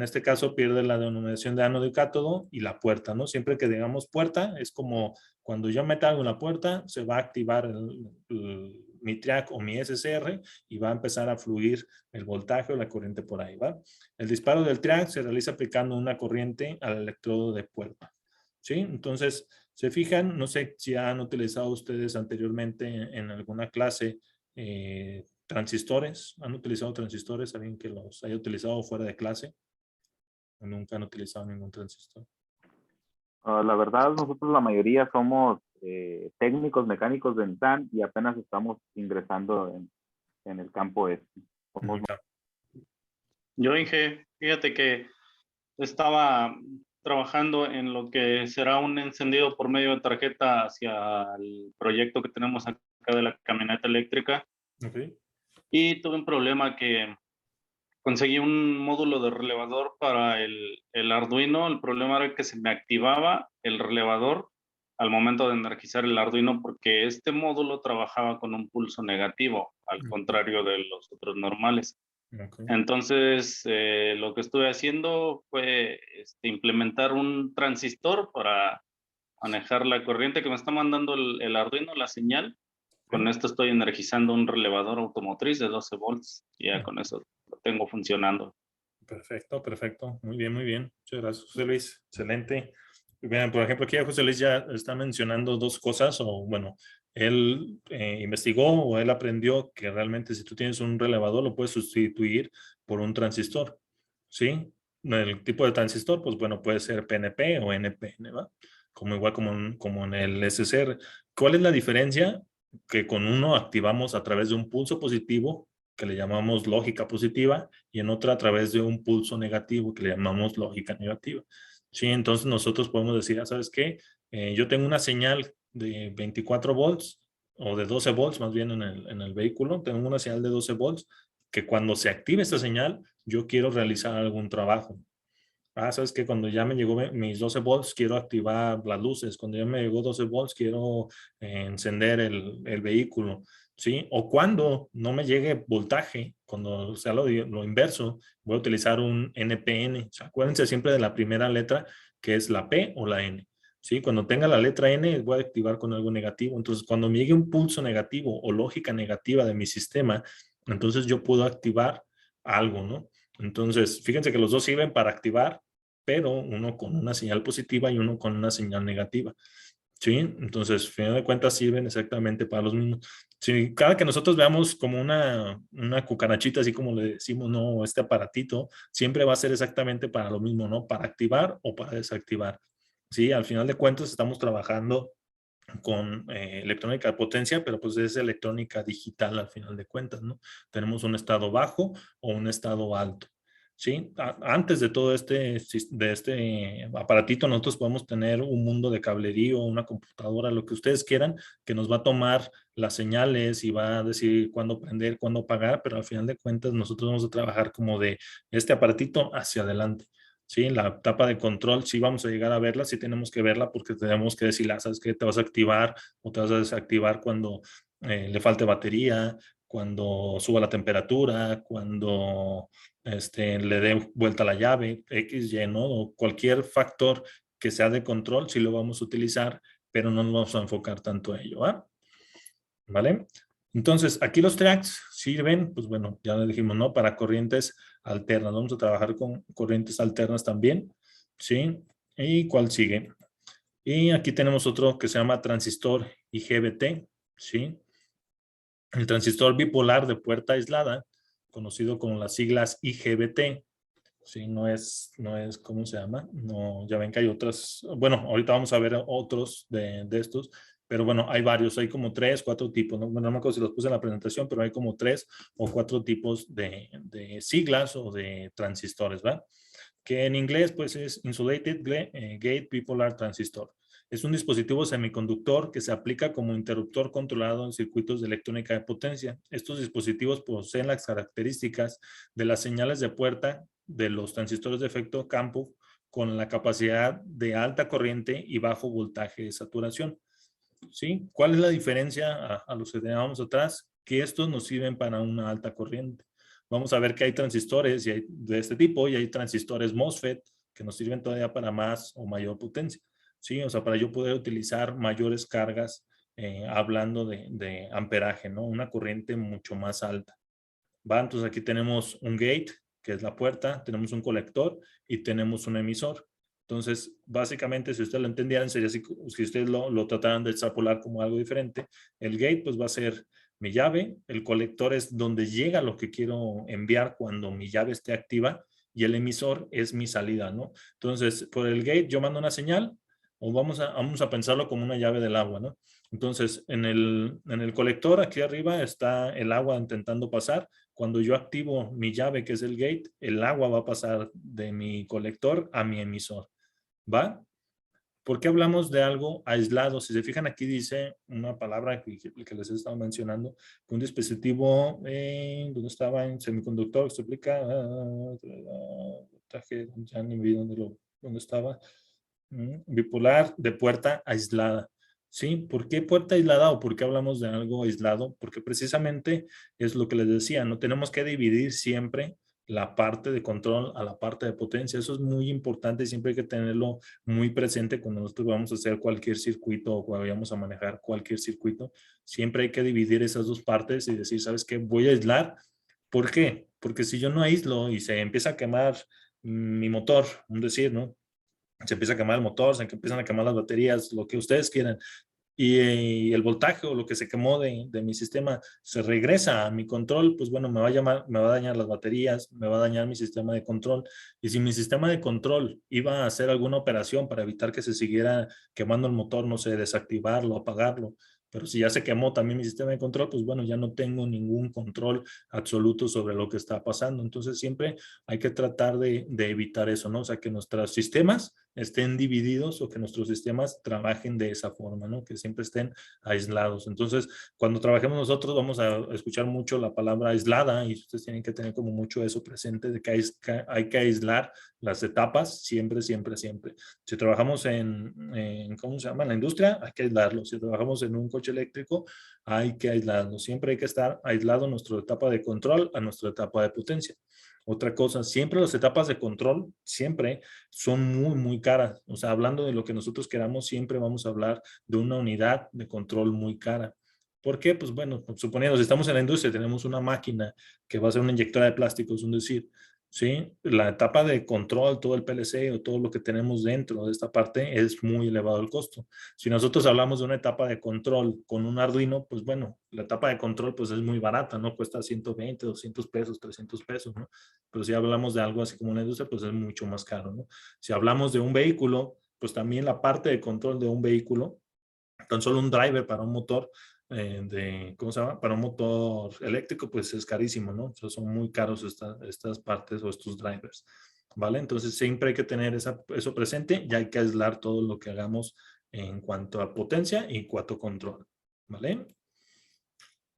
Speaker 1: este caso pierde la denominación de ánodo y cátodo y la puerta, ¿no? Siempre que digamos puerta, es como cuando yo meta algo en la puerta, se va a activar mi triac o mi SCR y va a empezar a fluir el voltaje o la corriente por ahí, ¿va? El disparo del triac se realiza aplicando una corriente al electrodo de puerta. ¿Sí? Entonces, se fijan, no sé si han utilizado ustedes anteriormente en alguna clase transistores. ¿Han utilizado transistores? ¿Alguien que los haya utilizado fuera de clase? ¿O nunca han utilizado ningún transistor?
Speaker 8: La verdad, nosotros la mayoría somos técnicos mecánicos de Nissan y apenas estamos ingresando en el campo este. Somos
Speaker 6: Yo, Inge, fíjate que estaba trabajando en lo que será un encendido por medio de tarjeta hacia el proyecto que tenemos acá de la camioneta eléctrica.
Speaker 1: Okay.
Speaker 6: Y tuve un problema que conseguí un módulo de relevador para el Arduino. El problema era que se me activaba el relevador al momento de energizar el Arduino porque este módulo trabajaba con un pulso negativo, al contrario de los otros normales.
Speaker 1: Okay.
Speaker 6: Entonces, lo que estuve haciendo fue implementar un transistor para manejar la corriente que me está mandando el Arduino, la señal. Con esto estoy energizando un relevador automotriz de 12 volts. Y ya con eso lo tengo funcionando.
Speaker 1: Perfecto, perfecto. Muy bien, muy bien. Muchas gracias, José Luis. Excelente. Vean, por ejemplo, aquí José Luis ya está mencionando dos cosas, o bueno, él investigó o él aprendió que realmente si tú tienes un relevador lo puedes sustituir por un transistor, ¿sí? El tipo de transistor, pues bueno, puede ser PNP o NPN, ¿va? Como igual como en el SSR. ¿Cuál es la diferencia? Que con uno activamos a través de un pulso positivo, que le llamamos lógica positiva, y en otra a través de un pulso negativo, que le llamamos lógica negativa. Sí, entonces nosotros podemos decir, ¿sabes qué? Yo tengo una señal de 24 volts o de 12 volts más bien en el vehículo. Tengo una señal de 12 volts que cuando se active esta señal, yo quiero realizar algún trabajo. ¿Sabes qué? Cuando ya me llegó mis 12 volts, quiero activar las luces. Cuando ya me llegó 12 volts, quiero encender el vehículo. ¿Sí? O cuando no me llegue voltaje, cuando sea lo inverso, voy a utilizar un NPN. O sea, acuérdense siempre de la primera letra, que es la P o la N. ¿Sí? Cuando tenga la letra N, voy a activar con algo negativo. Entonces, cuando me llegue un pulso negativo o lógica negativa de mi sistema, entonces yo puedo activar algo, ¿no? Entonces, fíjense que los dos sirven para activar, pero uno con una señal positiva y uno con una señal negativa. ¿Sí? Entonces, al final de cuentas, sirven exactamente para los mismos. Sí, cada que nosotros veamos como una cucarachita, así como le decimos, no, este aparatito, siempre va a ser exactamente para lo mismo, ¿no? Para activar o para desactivar. Sí, al final de cuentas estamos trabajando con electrónica de potencia, pero pues es electrónica digital al final de cuentas, ¿no? Tenemos un estado bajo o un estado alto. ¿Sí? Antes de todo este aparatito, nosotros podemos tener un mundo de cablerío, una computadora, lo que ustedes quieran, que nos va a tomar las señales y va a decir cuándo prender, cuándo apagar, pero al final de cuentas nosotros vamos a trabajar como de este aparatito hacia adelante. Sí, la tapa de control, sí vamos a llegar a verla, sí tenemos que verla porque tenemos que decir, ¿sabes qué? Te vas a activar o te vas a desactivar cuando le falte batería, cuando suba la temperatura, cuando le dé vuelta la llave, X, Y, ¿no? O cualquier factor que sea de control, sí lo vamos a utilizar, pero no nos vamos a enfocar tanto a ello, ¿ah? ¿Vale? Entonces, aquí los tracks sirven, pues bueno, ya le dijimos, ¿no? Para corrientes alternas. Vamos a trabajar con corrientes alternas también, ¿sí? ¿Y cuál sigue? Y aquí tenemos otro que se llama transistor IGBT, ¿sí? El transistor bipolar de puerta aislada, conocido como las siglas IGBT, ¿sí? No es, ¿cómo se llama? No, ya ven que hay otras, bueno, ahorita vamos a ver otros de estos, pero bueno, hay varios, hay como 3, 4 tipos, ¿no? Bueno, no me acuerdo si los puse en la presentación, pero hay como 3 o 4 tipos de siglas o de transistores, ¿verdad? Que en inglés pues es Insulated Gate Bipolar Transistor. Es un dispositivo semiconductor que se aplica como interruptor controlado en circuitos de electrónica de potencia. Estos dispositivos poseen las características de las señales de puerta de los transistores de efecto campo con la capacidad de alta corriente y bajo voltaje de saturación. ¿Sí? ¿Cuál es la diferencia a los que teníamos atrás? Que estos nos sirven para una alta corriente. Vamos a ver que hay transistores de este tipo y hay transistores MOSFET que nos sirven todavía para más o mayor potencia. ¿Sí? O sea, para yo poder utilizar mayores cargas hablando de amperaje, ¿no? Una corriente mucho más alta. ¿Va? Entonces aquí tenemos un gate, que es la puerta, tenemos un colector y tenemos un emisor. Entonces, básicamente, si ustedes lo entendieran, sería así, si ustedes lo trataran de extrapolar como algo diferente, el gate pues va a ser mi llave, el colector es donde llega lo que quiero enviar cuando mi llave esté activa y el emisor es mi salida, ¿no? Entonces, por el gate yo mando una señal, o vamos a pensarlo como una llave del agua, ¿no? Entonces, en el colector aquí arriba está el agua intentando pasar. Cuando yo activo mi llave, que es el gate, el agua va a pasar de mi colector a mi emisor, ¿va? ¿Por qué hablamos de algo aislado? Si se fijan, aquí dice una palabra que les he estado mencionando, que un dispositivo, ¿dónde estaba? En semiconductor, se explica, ya ni vi dónde estaba, bipolar de puerta aislada. ¿Sí? ¿Por qué puerta aislada o por qué hablamos de algo aislado? Porque precisamente es lo que les decía, no tenemos que dividir siempre la parte de control a la parte de potencia. Eso es muy importante y siempre hay que tenerlo muy presente cuando nosotros vamos a hacer cualquier circuito o cuando vayamos a manejar cualquier circuito. Siempre hay que dividir esas dos partes y decir, ¿sabes qué? Voy a aislar. ¿Por qué? Porque si yo no aíslo y se empieza a quemar mi motor, un decir, ¿no? Se empieza a quemar el motor, se empiezan a quemar las baterías, lo que ustedes quieran, y el voltaje o lo que se quemó de mi sistema se regresa a mi control, pues bueno, me va a dañar las baterías, me va a dañar mi sistema de control. Y si mi sistema de control iba a hacer alguna operación para evitar que se siguiera quemando el motor, no sé, desactivarlo, apagarlo, pero si ya se quemó también mi sistema de control, pues bueno, ya no tengo ningún control absoluto sobre lo que está pasando. Entonces siempre hay que tratar de evitar eso, ¿no? O sea, que nuestros sistemas estén divididos o que nuestros sistemas trabajen de esa forma, ¿no? Que siempre estén aislados. Entonces, cuando trabajemos nosotros vamos a escuchar mucho la palabra aislada y ustedes tienen que tener como mucho eso presente de que hay que aislar las etapas siempre, siempre, siempre. Si trabajamos ¿cómo se llama? En la industria, hay que aislarlo. Si trabajamos en un coche eléctrico, hay que aislarlo. Siempre hay que estar aislado nuestra etapa de control a nuestra etapa de potencia. Otra cosa, siempre las etapas de control, siempre son muy, muy caras. O sea, hablando de lo que nosotros queramos, siempre vamos a hablar de una unidad de control muy cara. ¿Por qué? Pues bueno, suponiendo, si estamos en la industria, tenemos una máquina que va a ser una inyectora de plásticos, es decir, ¿sí? La etapa de control, todo el PLC o todo lo que tenemos dentro de esta parte es muy elevado el costo. Si nosotros hablamos de una etapa de control con un Arduino, pues bueno, la etapa de control pues es muy barata, ¿no? Cuesta 120, 200 pesos, 300 pesos, ¿no? Pero si hablamos de algo así como una industria, pues es mucho más caro, ¿no? Si hablamos de un vehículo, pues también la parte de control de un vehículo, tan solo un driver para un motor, ¿cómo se llama? Para un motor eléctrico, pues es carísimo, ¿no? O sea, son muy caros estas partes o estos drivers, ¿vale? Entonces siempre hay que tener eso presente y hay que aislar todo lo que hagamos en cuanto a potencia y en cuanto a control, ¿vale?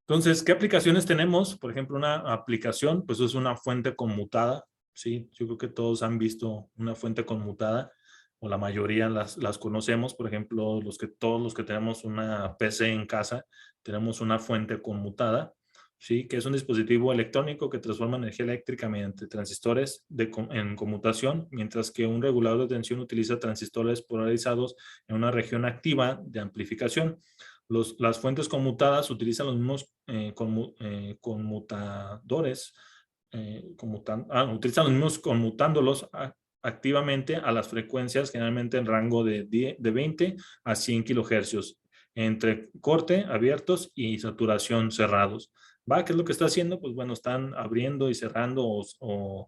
Speaker 1: Entonces, ¿qué aplicaciones tenemos? Por ejemplo, una aplicación, pues es una fuente conmutada, ¿sí? Yo creo que todos han visto una fuente conmutada, o la mayoría las conocemos. Por ejemplo, todos los que tenemos una PC en casa, tenemos una fuente conmutada, ¿sí? Que es un dispositivo electrónico que transforma energía eléctrica mediante transistores en conmutación, mientras que un regulador de tensión utiliza transistores polarizados en una región activa de amplificación. Las fuentes conmutadas utilizan los mismos conmutadores, utilizan los mismos conmutándolos activamente a las frecuencias, generalmente en rango de 20 a 100 kilohercios, entre corte, abiertos y saturación, cerrados. ¿Va? ¿Qué es lo que está haciendo? Pues bueno, están abriendo y cerrando o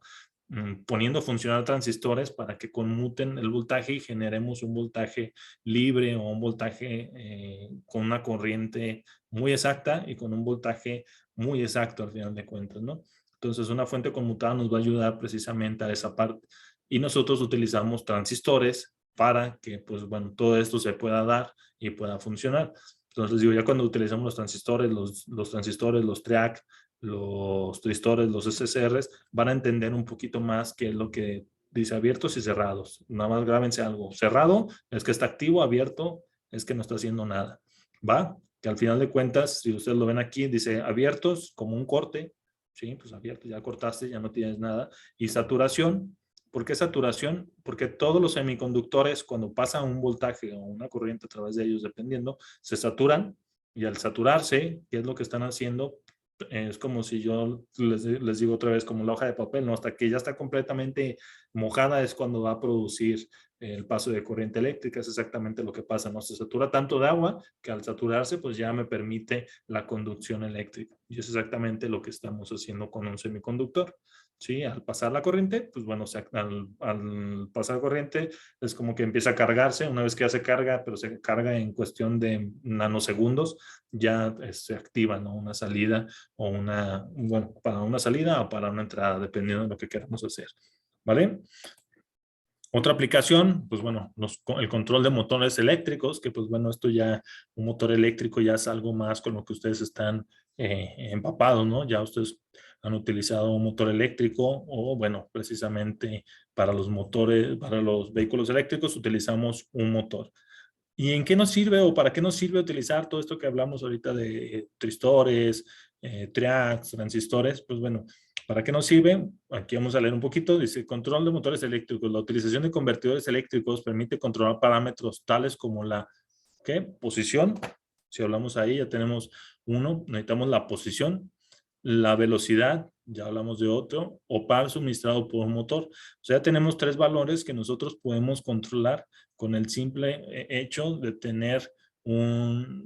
Speaker 1: poniendo a funcionar transistores para que conmuten el voltaje y generemos un voltaje libre o un voltaje con una corriente muy exacta y con un voltaje muy exacto al final de cuentas, ¿no? Entonces una fuente conmutada nos va a ayudar precisamente a esa parte. Y nosotros utilizamos transistores para que, pues bueno, todo esto se pueda dar y pueda funcionar. Entonces digo, ya cuando utilizamos los transistores, los TRIAC, los tristores, los SSRs, van a entender un poquito más qué es lo que dice abiertos y cerrados. Nada más grábense algo. Cerrado es que está activo, abierto es que no está haciendo nada. ¿Va? Que al final de cuentas, si ustedes lo ven aquí, dice abiertos como un corte. Sí, pues abierto, ya cortaste, ya no tienes nada. Y saturación. ¿Por qué saturación? Porque todos los semiconductores, cuando pasa un voltaje o una corriente a través de ellos, dependiendo, se saturan. Y al saturarse, ¿qué es lo que están haciendo? Es como si yo les digo otra vez, como la hoja de papel, ¿no? Hasta que ya está completamente Mojada es cuando va a producir el paso de corriente eléctrica, es exactamente lo que pasa, ¿no? Se satura tanto de agua que al saturarse pues ya me permite la conducción eléctrica. Y es exactamente lo que estamos haciendo con un semiconductor. ¿Sí? Al pasar la corriente, pues bueno, al pasar corriente es como que empieza a cargarse, una vez que ya se carga, pero se carga en cuestión de nanosegundos, ya se activa, ¿no? Una salida o bueno, para una salida o para una entrada, dependiendo de lo que queramos hacer, ¿vale? Otra aplicación, pues bueno, el control de motores eléctricos, que pues bueno, esto ya, un motor eléctrico ya es algo más con lo que ustedes están empapados, ¿no? Ya ustedes han utilizado un motor eléctrico o bueno, precisamente para los motores, para los vehículos eléctricos utilizamos un motor. ¿Y en qué nos sirve o para qué nos sirve utilizar todo esto que hablamos ahorita de tristores, triacs, transistores? Pues bueno, ¿para qué nos sirve? Aquí vamos a leer un poquito. Dice, control de motores eléctricos. La utilización de convertidores eléctricos permite controlar parámetros tales como la posición. Si hablamos ahí, ya tenemos uno. Necesitamos la posición, la velocidad, ya hablamos de otro, o par suministrado por un motor. O sea, tenemos 3 valores que nosotros podemos controlar con el simple hecho de tener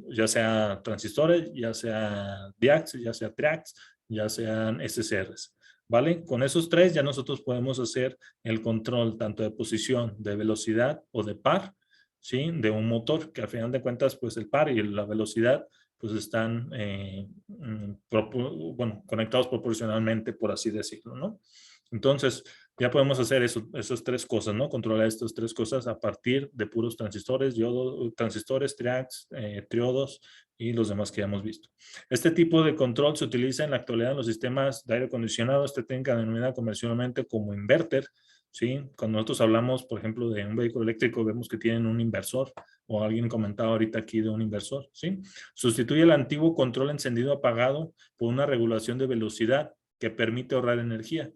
Speaker 1: ya sea transistores, ya sea DIACs, ya sea TRIACs, ya sean SCRs, ¿vale? Con esos 3 ya nosotros podemos hacer el control tanto de posición, de velocidad o de par, ¿sí? De un motor, que al final de cuentas, pues el par y la velocidad pues están bueno, conectados proporcionalmente, por así decirlo, ¿no? Entonces, ya podemos hacer esas 3 cosas, ¿no? Controlar estas 3 cosas a partir de puros transistores, transistores, triacs, triodos y los demás que ya hemos visto. Este tipo de control se utiliza en la actualidad en los sistemas de aire acondicionado. Esta técnica denominada comercialmente como inverter, ¿sí? Cuando nosotros hablamos, por ejemplo, de un vehículo eléctrico, vemos que tienen un inversor, o alguien comentaba ahorita aquí de un inversor, ¿sí? Sustituye el antiguo control encendido-apagado por una regulación de velocidad que permite ahorrar energía,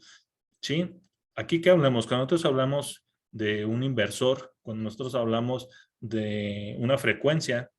Speaker 1: ¿sí? Aquí que hablamos, cuando nosotros hablamos de un inversor, cuando nosotros hablamos de una frecuencia,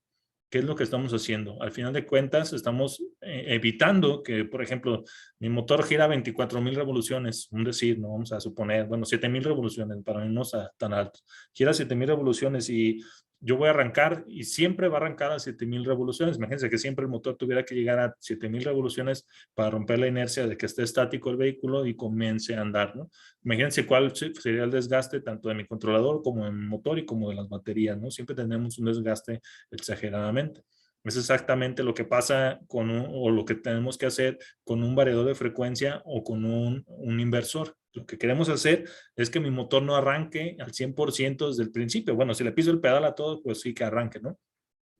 Speaker 1: ¿qué es lo que estamos haciendo? Al final de cuentas, estamos evitando que, por ejemplo, mi motor gira 24,000 revoluciones, un decir, no vamos a suponer, bueno, 7,000 revoluciones, para no ser tan alto. Gira 7,000 revoluciones y yo voy a arrancar y siempre va a arrancar a 7,000 revoluciones. Imagínense que siempre el motor tuviera que llegar a 7,000 revoluciones para romper la inercia de que esté estático el vehículo y comience a andar, ¿no? Imagínense cuál sería el desgaste tanto de mi controlador como del motor y como de las baterías, ¿no? Siempre tenemos un desgaste exageradamente. Es exactamente lo que pasa o lo que tenemos que hacer con un variador de frecuencia o con un inversor. Lo que queremos hacer es que mi motor no arranque al 100% desde el principio. Bueno, si le piso el pedal a todo, pues sí que arranque, ¿no?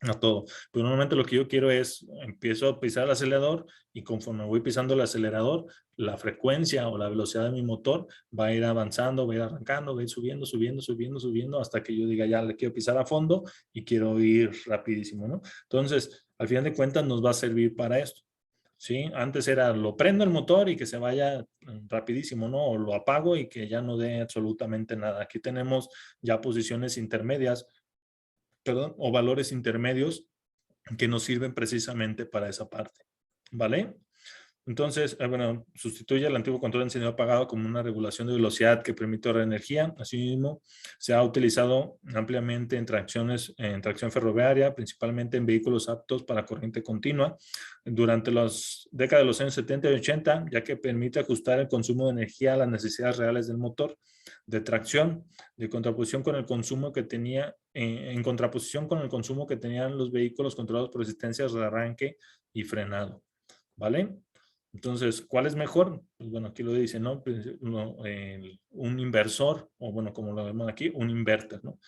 Speaker 1: A todo. Pero normalmente lo que yo quiero es, empiezo a pisar el acelerador y conforme voy pisando el acelerador, la frecuencia o la velocidad de mi motor va a ir avanzando, va a ir arrancando, va a ir subiendo, subiendo, subiendo, subiendo, hasta que yo diga ya le quiero pisar a fondo y quiero ir rapidísimo, ¿no? Entonces, al final de cuentas nos va a servir para esto. ¿Sí? Antes era lo prendo el motor y que se vaya rapidísimo, ¿no? O lo apago y que ya no dé absolutamente nada. Aquí tenemos ya posiciones intermedias, perdón, o valores intermedios que nos sirven precisamente para esa parte, ¿vale? Entonces, bueno, sustituye el antiguo control de encendido apagado como una regulación de velocidad que permite ahorrar energía. Asimismo, se ha utilizado ampliamente en tracción ferroviaria, principalmente en vehículos aptos para corriente continua, durante las décadas de los años 70 y 80, ya que permite ajustar el consumo de energía a las necesidades reales del motor de tracción, de contraposición con el consumo que tenía, en contraposición con el consumo que tenían los vehículos controlados por resistencias de arranque y frenado, ¿vale? Entonces, ¿cuál es mejor? Pues bueno, aquí lo dice, ¿no? Un inversor, o bueno, como lo vemos aquí, un inverter, ¿no?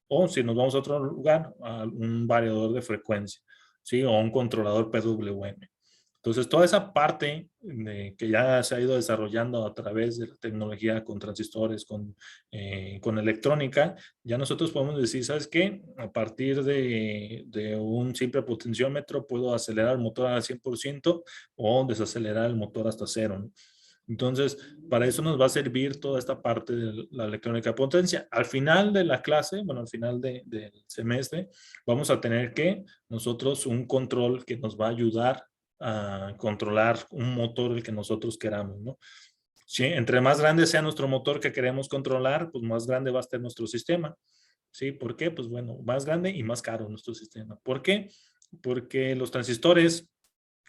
Speaker 1: O si nos vamos a otro lugar, a un variador de frecuencia, ¿sí? O un controlador PWM. Entonces, toda esa parte que ya se ha ido desarrollando a través de la tecnología con transistores, con electrónica, ya nosotros podemos decir, ¿sabes qué? A partir de un simple potenciómetro puedo acelerar el motor al 100% o desacelerar el motor hasta 0, ¿no? Entonces, para eso nos va a servir toda esta parte de la electrónica de potencia. Al final de la clase, bueno, al final del semestre, vamos a tener nosotros un control que nos va a ayudar a controlar un motor el que nosotros queramos, ¿no? ¿sí? Entre más grande sea nuestro motor que queremos controlar, pues más grande va a estar nuestro sistema. ¿Sí? ¿Por qué? Pues bueno, más grande y más caro nuestro sistema. ¿Por qué? Porque los transistores,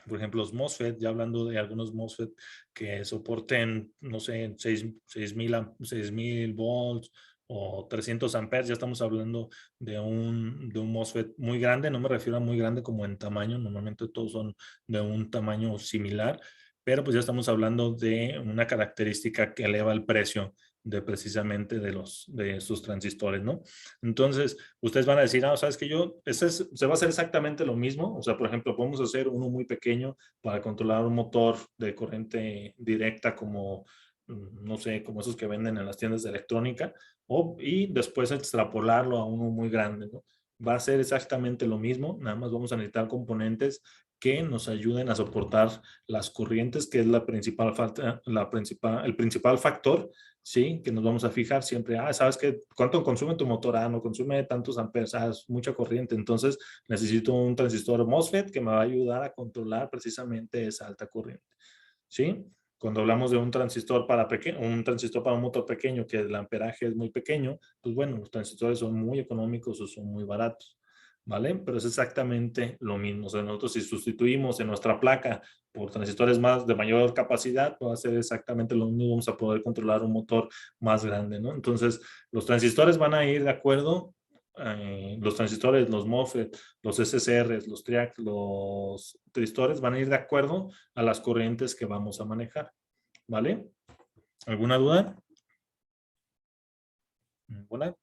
Speaker 1: por ejemplo, los MOSFET, ya hablando de algunos MOSFET que soporten, no sé, 6,000 volts o 300 amperes, ya estamos hablando de un MOSFET muy grande, no me refiero a muy grande como en tamaño, normalmente todos son de un tamaño similar, pero pues ya estamos hablando de una característica que eleva el precio de precisamente de estos transistores, ¿no? Entonces, ustedes van a decir, sabes que se va a hacer exactamente lo mismo. O sea, por ejemplo, podemos hacer uno muy pequeño para controlar un motor de corriente directa como, no sé, como esos que venden en las tiendas de electrónica, y después extrapolarlo a uno muy grande, ¿no? Va a ser exactamente lo mismo, nada más vamos a necesitar componentes que nos ayuden a soportar las corrientes, que es el principal factor, ¿sí? Que nos vamos a fijar siempre, ¿sabes qué? ¿Cuánto consume tu motor? No consume tantos amperes, es mucha corriente, entonces necesito un transistor MOSFET que me va a ayudar a controlar precisamente esa alta corriente, ¿sí? Cuando hablamos de un transistor para un motor pequeño que el amperaje es muy pequeño, pues bueno, los transistores son muy económicos o son muy baratos, ¿vale? Pero es exactamente lo mismo. O sea, nosotros si sustituimos en nuestra placa por transistores de mayor capacidad, va a ser exactamente lo mismo, vamos a poder controlar un motor más grande, ¿no? Entonces, los transistores van a ir de acuerdo, los transistores, los MOSFET, los SSRs, los TRIAC, los tristores van a ir de acuerdo a las corrientes que vamos a manejar, ¿vale? ¿Alguna duda? ¿Ninguna?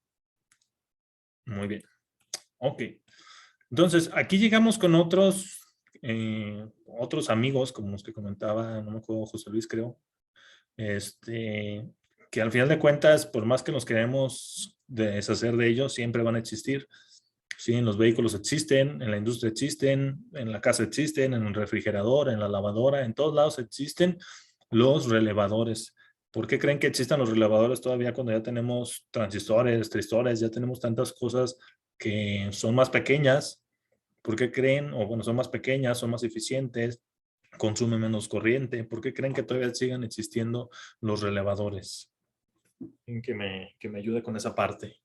Speaker 1: Muy bien. Ok. Entonces, aquí llegamos con otros amigos, como los que comentaba, no me acuerdo, José Luis, creo, que al final de cuentas, por más que nos queremos deshacer de ellos, siempre van a existir. Sí, en los vehículos existen, en la industria existen, en la casa existen, en el refrigerador, en la lavadora, en todos lados existen los relevadores. ¿Por qué creen que existan los relevadores todavía cuando ya tenemos transistores, tristores, ya tenemos tantas cosas que son más pequeñas? ¿Por qué creen, o bueno, son más pequeñas, son más eficientes, consumen menos corriente? ¿Por qué creen que todavía sigan existiendo los relevadores? Que me ayude con esa parte.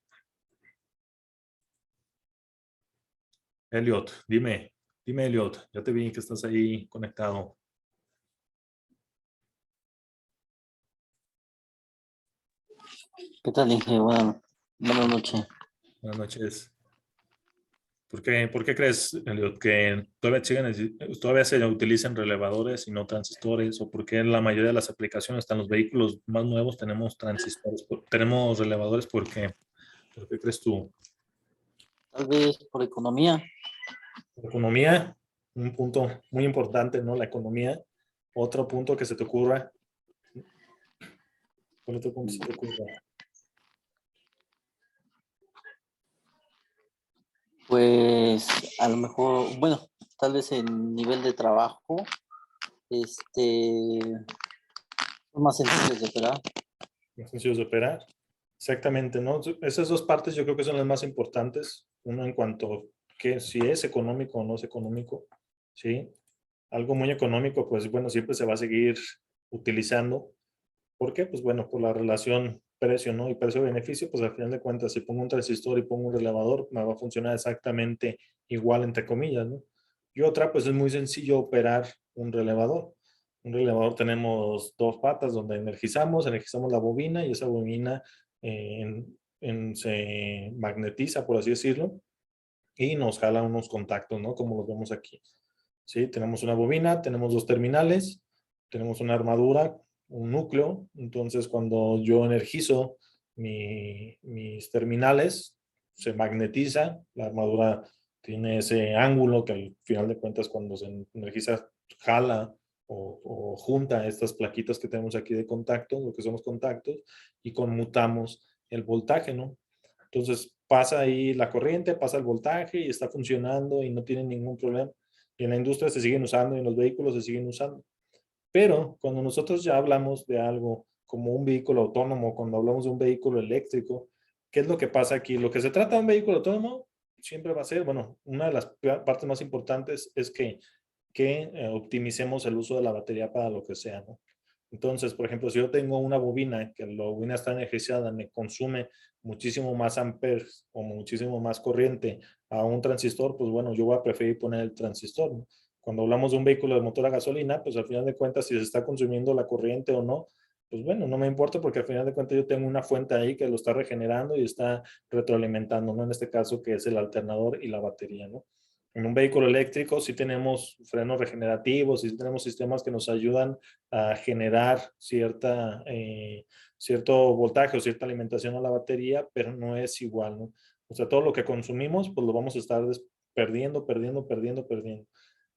Speaker 1: Elliot, dime Elliot, ya te vi que estás ahí conectado.
Speaker 9: ¿Qué tal, Inge? Buenas noches.
Speaker 1: Buenas noches. ¿Por qué crees, Elliot, que todavía se utilizan relevadores y no transistores? ¿O por qué la mayoría de las aplicaciones, hasta en los vehículos más nuevos, tenemos transistores, tenemos relevadores? ¿Por qué crees tú?
Speaker 9: Tal vez por economía.
Speaker 1: Economía, un punto muy importante, ¿no? La economía. Otro punto que se te ocurra. ¿Cuál otro punto se te ocurra?
Speaker 9: Pues a lo mejor, bueno, tal vez el nivel de trabajo, son más sencillos de operar.
Speaker 1: Más sencillos de operar. Exactamente, ¿no? Esas dos partes yo creo que son las más importantes. Uno en cuanto a que si es económico o no es económico, ¿sí? Algo muy económico, pues bueno, siempre se va a seguir utilizando. ¿Por qué? Pues bueno, por la relación precio, ¿no? Y precio-beneficio, pues al final de cuentas, si pongo un transistor y pongo un relevador, me va a funcionar exactamente igual, entre comillas, ¿no? Y otra, pues es muy sencillo operar un relevador. Un relevador tenemos dos patas donde energizamos la bobina y esa bobina se magnetiza, por así decirlo, y nos jala unos contactos, ¿no? Como los vemos aquí. ¿Sí? Tenemos una bobina, tenemos dos terminales, tenemos una armadura, un núcleo. Entonces, cuando yo energizo mis terminales, se magnetiza. La armadura tiene ese ángulo que al final de cuentas, cuando se energiza, jala o junta estas plaquitas que tenemos aquí de contacto, lo que son los contactos, y conmutamos el voltaje, ¿no? Entonces, pasa ahí la corriente, pasa el voltaje y está funcionando y no tiene ningún problema. Y en la industria se siguen usando y en los vehículos se siguen usando. Pero cuando nosotros ya hablamos de algo como un vehículo autónomo, cuando hablamos de un vehículo eléctrico, ¿qué es lo que pasa aquí? Lo que se trata de un vehículo autónomo siempre va a ser, bueno, una de las partes más importantes es que optimicemos el uso de la batería para lo que sea, ¿no? Entonces, por ejemplo, si yo tengo una bobina, que la bobina está energizada, me consume muchísimo más amperes o muchísimo más corriente a un transistor, pues bueno, yo voy a preferir poner el transistor, ¿no? Cuando hablamos de un vehículo de motor a gasolina, pues al final de cuentas, si se está consumiendo la corriente o no, pues bueno, no me importa porque al final de cuentas yo tengo una fuente ahí que lo está regenerando y está retroalimentando, ¿no? En este caso que es el alternador y la batería, ¿no? En un vehículo eléctrico sí tenemos frenos regenerativos, sí tenemos sistemas que nos ayudan a generar cierto voltaje o cierta alimentación a la batería, pero no es igual, ¿no? O sea, todo lo que consumimos, pues lo vamos a estar perdiendo.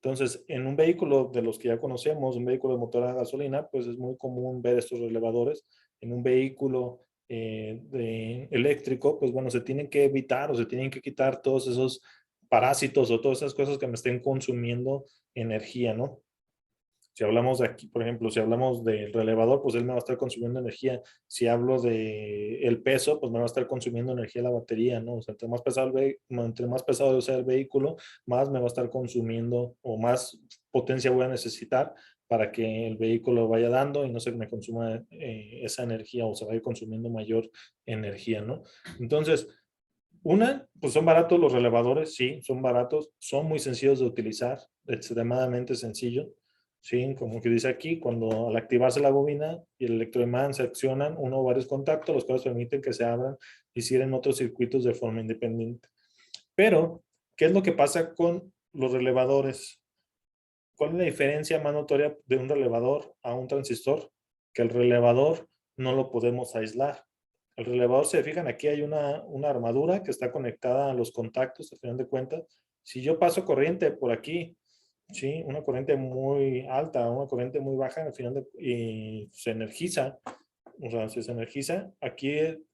Speaker 1: Entonces, en un vehículo de los que ya conocemos, un vehículo de motor a gasolina, pues es muy común ver estos relevadores. En un vehículo eléctrico, pues bueno, se tienen que evitar o se tienen que quitar todos esos parásitos o todas esas cosas que me estén consumiendo energía, ¿no? Si hablamos de aquí, por ejemplo, si hablamos del relevador, pues él me va a estar consumiendo energía. Si hablo de el peso, pues me va a estar consumiendo energía la batería, ¿no? O sea, entre más pesado sea el vehículo, más me va a estar consumiendo o más potencia voy a necesitar para que el vehículo vaya dando y no se me consuma esa energía o se vaya consumiendo mayor energía, ¿no? Entonces, pues son baratos los relevadores, sí, son baratos, son muy sencillos de utilizar, extremadamente sencillo, sí, como que dice aquí, cuando al activarse la bobina y el electroimán se accionan uno o varios contactos, los cuales permiten que se abran y cierren otros circuitos de forma independiente. Pero, ¿qué es lo que pasa con los relevadores? ¿Cuál es la diferencia más notoria de un relevador a un transistor? Que el relevador no lo podemos aislar. El relevador, se fijan, aquí hay una armadura que está conectada a los contactos, al final de cuentas. Si yo paso corriente por aquí, ¿sí? Una corriente muy alta, una corriente muy baja, al final y se energiza, o sea, si se energiza, aquí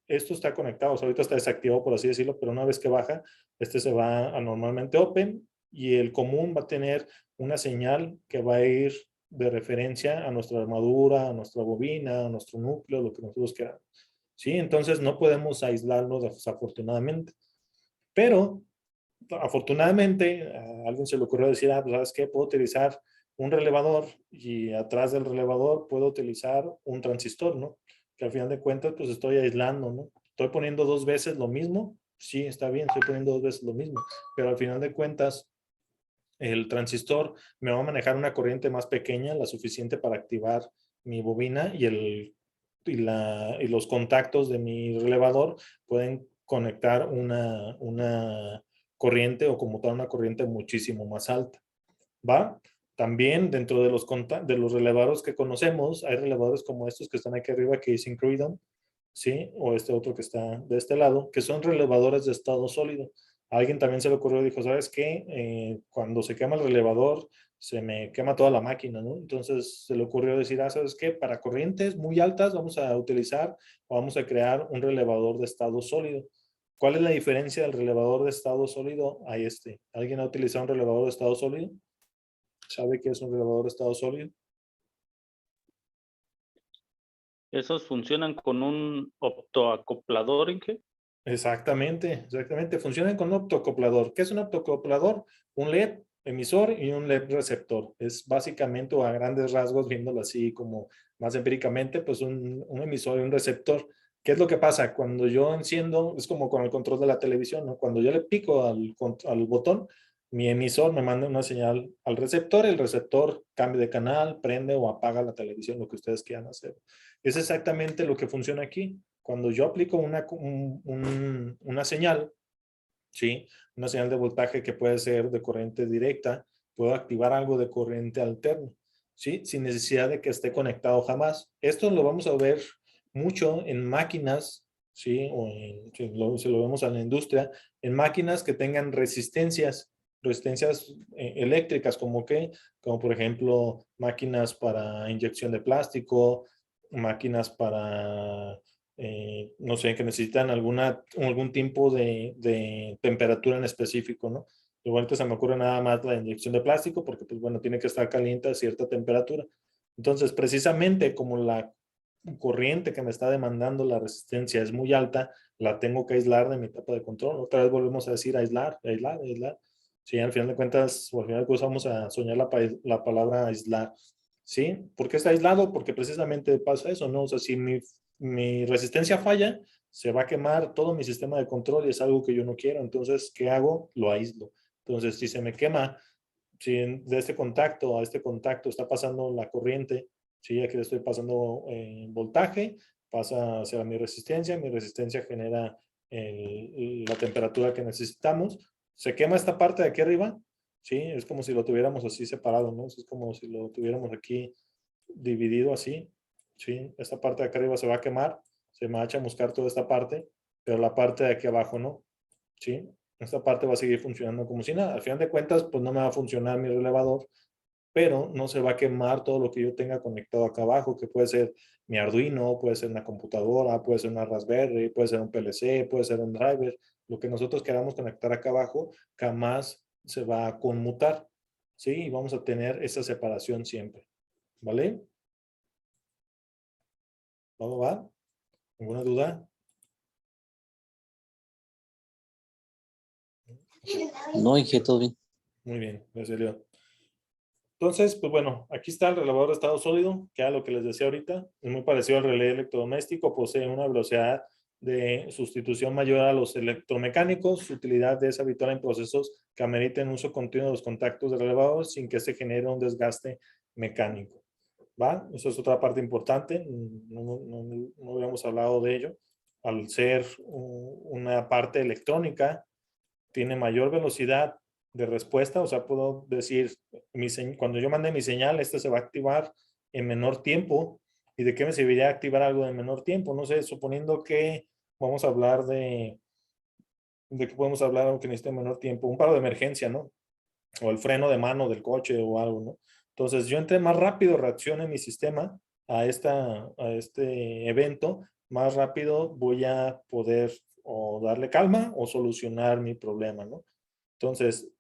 Speaker 1: esto está conectado, o sea, ahorita está desactivado, por así decirlo, pero una vez que baja, este se va a normalmente open y el común va a tener una señal que va a ir de referencia a nuestra armadura, a nuestra bobina, a nuestro núcleo, lo que nosotros queramos. ¿Sí? Entonces no podemos aislarlo desafortunadamente. Pero afortunadamente a alguien se le ocurrió decir, pues, ¿sabes qué? Puedo utilizar un relevador y atrás del relevador puedo utilizar un transistor, ¿no? Que al final de cuentas pues estoy aislando, ¿no? Estoy poniendo 2 veces lo mismo. Sí, está bien, estoy poniendo 2 veces lo mismo. Pero al final de cuentas el transistor me va a manejar una corriente más pequeña, la suficiente para activar mi bobina y los contactos de mi relevador pueden conectar una corriente o conmutar una corriente muchísimo más alta. ¿Va? También dentro de los relevadores que conocemos, hay relevadores como estos que están aquí arriba, que dicen Creedon, ¿sí? O este otro que está de este lado, que son relevadores de estado sólido. A alguien también se le ocurrió, dijo, ¿sabes qué? Cuando se quema el relevador, se me quema toda la máquina, ¿no? Entonces se le ocurrió decir, ¿sabes qué? Para corrientes muy altas vamos a utilizar o vamos a crear un relevador de estado sólido. ¿Cuál es la diferencia del relevador de estado sólido a este? ¿Alguien ha utilizado un relevador de estado sólido? ¿Sabe qué es un relevador de estado sólido?
Speaker 6: ¿Esos funcionan con un optoacoplador, Inge?
Speaker 1: Exactamente. Funcionan con un optoacoplador. ¿Qué es un optoacoplador? Un LED emisor y un LED receptor. Es básicamente, o a grandes rasgos, viéndolo así como más empíricamente, pues un emisor y un receptor. ¿Qué es lo que pasa? Cuando yo enciendo, es como con el control de la televisión, ¿no? Cuando yo le pico al botón, mi emisor me manda una señal al receptor, el receptor cambia de canal, prende o apaga la televisión, lo que ustedes quieran hacer. Es exactamente lo que funciona aquí. Cuando yo aplico una señal, ¿sí? Una señal de voltaje que puede ser de corriente directa, puedo activar algo de corriente alterna, ¿sí? Sin necesidad de que esté conectado jamás. Esto lo vamos a ver mucho en máquinas, ¿sí? O si lo vemos en la industria, en máquinas que tengan resistencias eléctricas, como por ejemplo máquinas para inyección de plástico, máquinas para no sé, que necesitan algún tipo de temperatura en específico, ¿no? Igual que se me ocurre nada más la inyección de plástico porque, pues bueno, tiene que estar caliente a cierta temperatura. Entonces, precisamente como la corriente que me está demandando la resistencia es muy alta, la tengo que aislar de mi etapa de control. Otra vez volvemos a decir aislar. Sí, al final de cuentas, o al final de cuentas vamos a soñar la palabra aislar. ¿sí? ¿Por qué está aislado? Porque precisamente pasa eso, ¿no? O sea, si mi resistencia falla, se va a quemar todo mi sistema de control y es algo que yo no quiero. Entonces, ¿qué hago? Lo aíslo. Entonces, si se me quema, si de este contacto a este contacto está pasando la corriente, ¿sí? Aquí le estoy pasando voltaje, pasa hacia mi resistencia genera la temperatura que necesitamos. Se quema esta parte de aquí arriba, ¿sí? Es como si lo tuviéramos así separado, ¿no? Es como si lo tuviéramos aquí dividido así, ¿sí? Esta parte de acá arriba se va a quemar, se me va a chamuscar toda esta parte, pero la parte de aquí abajo no, ¿sí? Esta parte va a seguir funcionando como si nada. Al final de cuentas, pues no me va a funcionar mi relevador, pero no se va a quemar todo lo que yo tenga conectado acá abajo, que puede ser mi Arduino, puede ser una computadora, puede ser una Raspberry, puede ser un PLC, puede ser un driver. Lo que nosotros queramos conectar acá abajo jamás se va a conmutar, ¿sí? Y vamos a tener esa separación siempre, ¿vale? ¿Vamos, va? ¿Alguna duda?
Speaker 9: No, Inge, todo bien.
Speaker 1: Muy bien, gracias, Leo. Entonces, pues bueno, aquí está el relevador de estado sólido, que era lo que les decía ahorita. Es muy parecido al relé electrodoméstico, posee una velocidad de sustitución mayor a los electromecánicos. Su utilidad es habitual en procesos que ameriten uso continuo de los contactos de relevador sin que se genere un desgaste mecánico. ¿Va? Eso es otra parte importante. No habíamos hablado de ello. Al ser una parte electrónica, tiene mayor velocidad de respuesta, o sea, puedo decir, cuando yo mande mi señal, este se va a activar en menor tiempo. ¿Y de qué me serviría activar algo en menor tiempo? No sé, suponiendo que vamos a hablar ¿de qué podemos hablar aunque necesite menor tiempo? Un paro de emergencia, ¿no? O el freno de mano del coche o algo, ¿no? Entonces, yo entre más rápido reaccione mi sistema a este evento, más rápido voy a poder o darle calma o solucionar mi problema, ¿no? Entonces,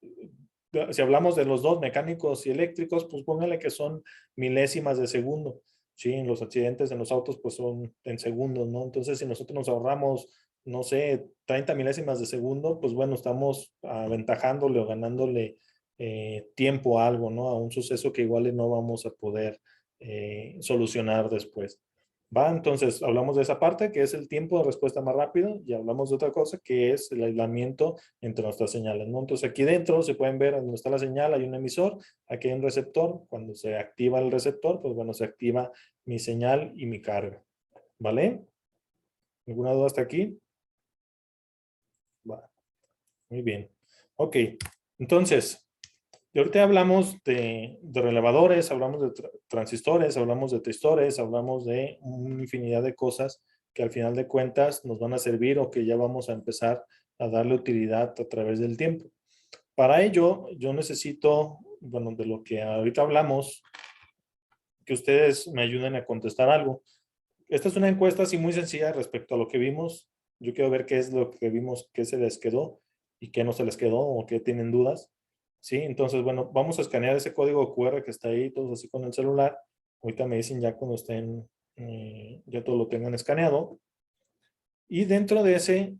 Speaker 1: si hablamos de los dos, mecánicos y eléctricos, pues póngale que son milésimas de segundo. Sí, en los accidentes en los autos pues son en segundos, ¿no? Entonces, si nosotros nos ahorramos, no sé, 30 milésimas de segundo, pues bueno, estamos aventajándole o ganándole tiempo a algo, ¿no? A un suceso que igual no vamos a poder solucionar después. ¿Va? Entonces, hablamos de esa parte, que es el tiempo de respuesta más rápido, y hablamos de otra cosa, que es el aislamiento entre nuestras señales, ¿no? Entonces, aquí dentro se pueden ver donde está la señal, hay un emisor, aquí hay un receptor. Cuando se activa el receptor, pues bueno, se activa mi señal y mi carga. ¿Vale? ¿Alguna duda hasta aquí? Va. Muy bien. Ok. Entonces, y ahorita hablamos de relevadores, hablamos de transistores, hablamos de tristores, hablamos de una infinidad de cosas que al final de cuentas nos van a servir o que ya vamos a empezar a darle utilidad a través del tiempo. Para ello, yo necesito, bueno, de lo que ahorita hablamos, que ustedes me ayuden a contestar algo. Esta es una encuesta así muy sencilla respecto a lo que vimos. Yo quiero ver qué es lo que vimos, qué se les quedó y qué no se les quedó o qué tienen dudas. ¿Sí? Entonces, bueno, vamos a escanear ese código QR que está ahí, todos así con el celular. Ahorita me dicen ya cuando estén, ya todo lo tengan escaneado. Y dentro de ese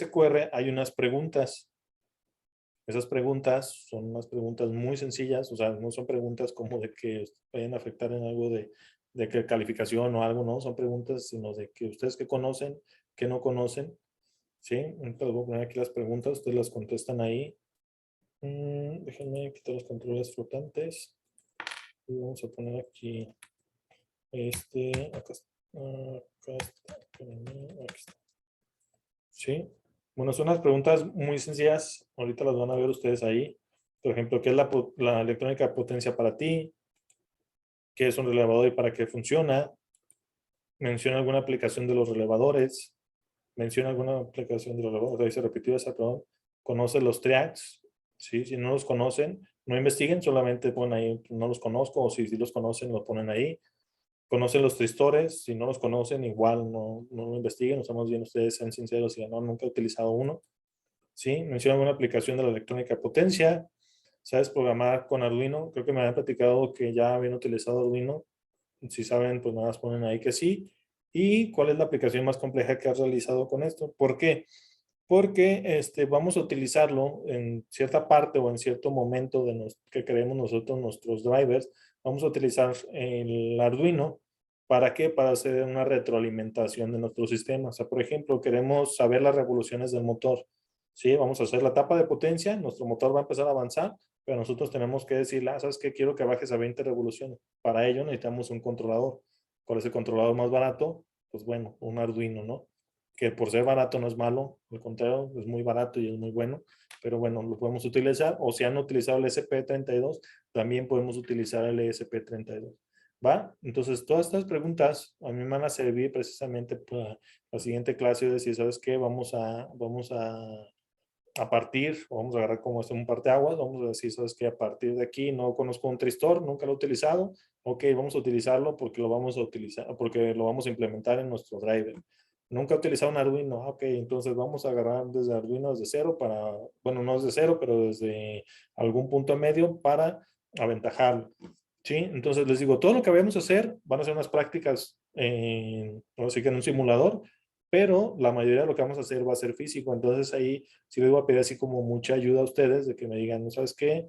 Speaker 1: QR hay unas preguntas. Esas preguntas son unas preguntas muy sencillas, o sea, no son preguntas como de que vayan a afectar en algo de que calificación o algo, no, son preguntas sino de que ustedes que conocen, que no conocen, ¿sí? Entonces voy a poner aquí las preguntas, ustedes las contestan ahí. Déjenme quitar los controles flotantes. Y vamos a poner aquí acá está, aquí está. ¿Sí? Bueno, son unas preguntas muy sencillas. Ahorita las van a ver ustedes ahí. Por ejemplo, ¿qué es la electrónica de potencia para ti? ¿Qué es un relevador y para qué funciona? Menciona alguna aplicación de los relevadores. Menciona alguna aplicación de los relevadores. Ahí se repitió esa, perdón. ¿Conoce los triacs? ¿Sí? Si no los conocen, no investiguen, solamente ponen ahí, no los conozco, o si los conocen, lo ponen ahí. ¿Conocen los tristores? Si no los conocen, igual no lo investiguen. Estamos bien, ustedes sean sinceros y no, nunca he utilizado uno. ¿Sí? Menciona alguna aplicación de la electrónica de potencia. ¿Sabes programar con Arduino? Creo que me habían platicado que ya habían utilizado Arduino. Si saben, pues nada más ponen ahí que sí. ¿Y cuál es la aplicación más compleja que has realizado con esto? ¿Por qué? Porque vamos a utilizarlo en cierta parte o en cierto momento que creemos nosotros nuestros drivers, vamos a utilizar el Arduino. ¿Para qué? Para hacer una retroalimentación de nuestro sistema. O sea, por ejemplo, queremos saber las revoluciones del motor. ¿Sí? Vamos a hacer la tapa de potencia, nuestro motor va a empezar a avanzar, pero nosotros tenemos que decirle, ¿sabes qué? Quiero que bajes a 20 revoluciones. Para ello necesitamos un controlador. ¿Cuál es el controlador más barato? Pues bueno, un Arduino, ¿no? Que por ser barato no es malo, al contrario, es muy barato y es muy bueno, pero bueno, lo podemos utilizar, o si han utilizado el ESP32, también podemos utilizar el ESP32. ¿Va? Entonces, todas estas preguntas a mí me van a servir precisamente para la siguiente clase, de decir, ¿sabes qué? Vamos a partir, vamos a agarrar como un parteaguas, vamos a decir, ¿sabes qué? A partir de aquí no conozco un tristor, nunca lo he utilizado, ok, vamos a utilizarlo porque lo vamos a utilizar, porque lo vamos a implementar en nuestro driver. Nunca he utilizado un Arduino, ok, entonces vamos a agarrar desde Arduino desde cero para, bueno, no desde cero, pero desde algún punto medio para aventajarlo. ¿Sí? Entonces les digo, todo lo que vamos a hacer van a ser unas prácticas, así que en un simulador, pero la mayoría de lo que vamos a hacer va a ser físico. Entonces ahí sí les voy a pedir así como mucha ayuda a ustedes de que me digan, ¿no sabes qué?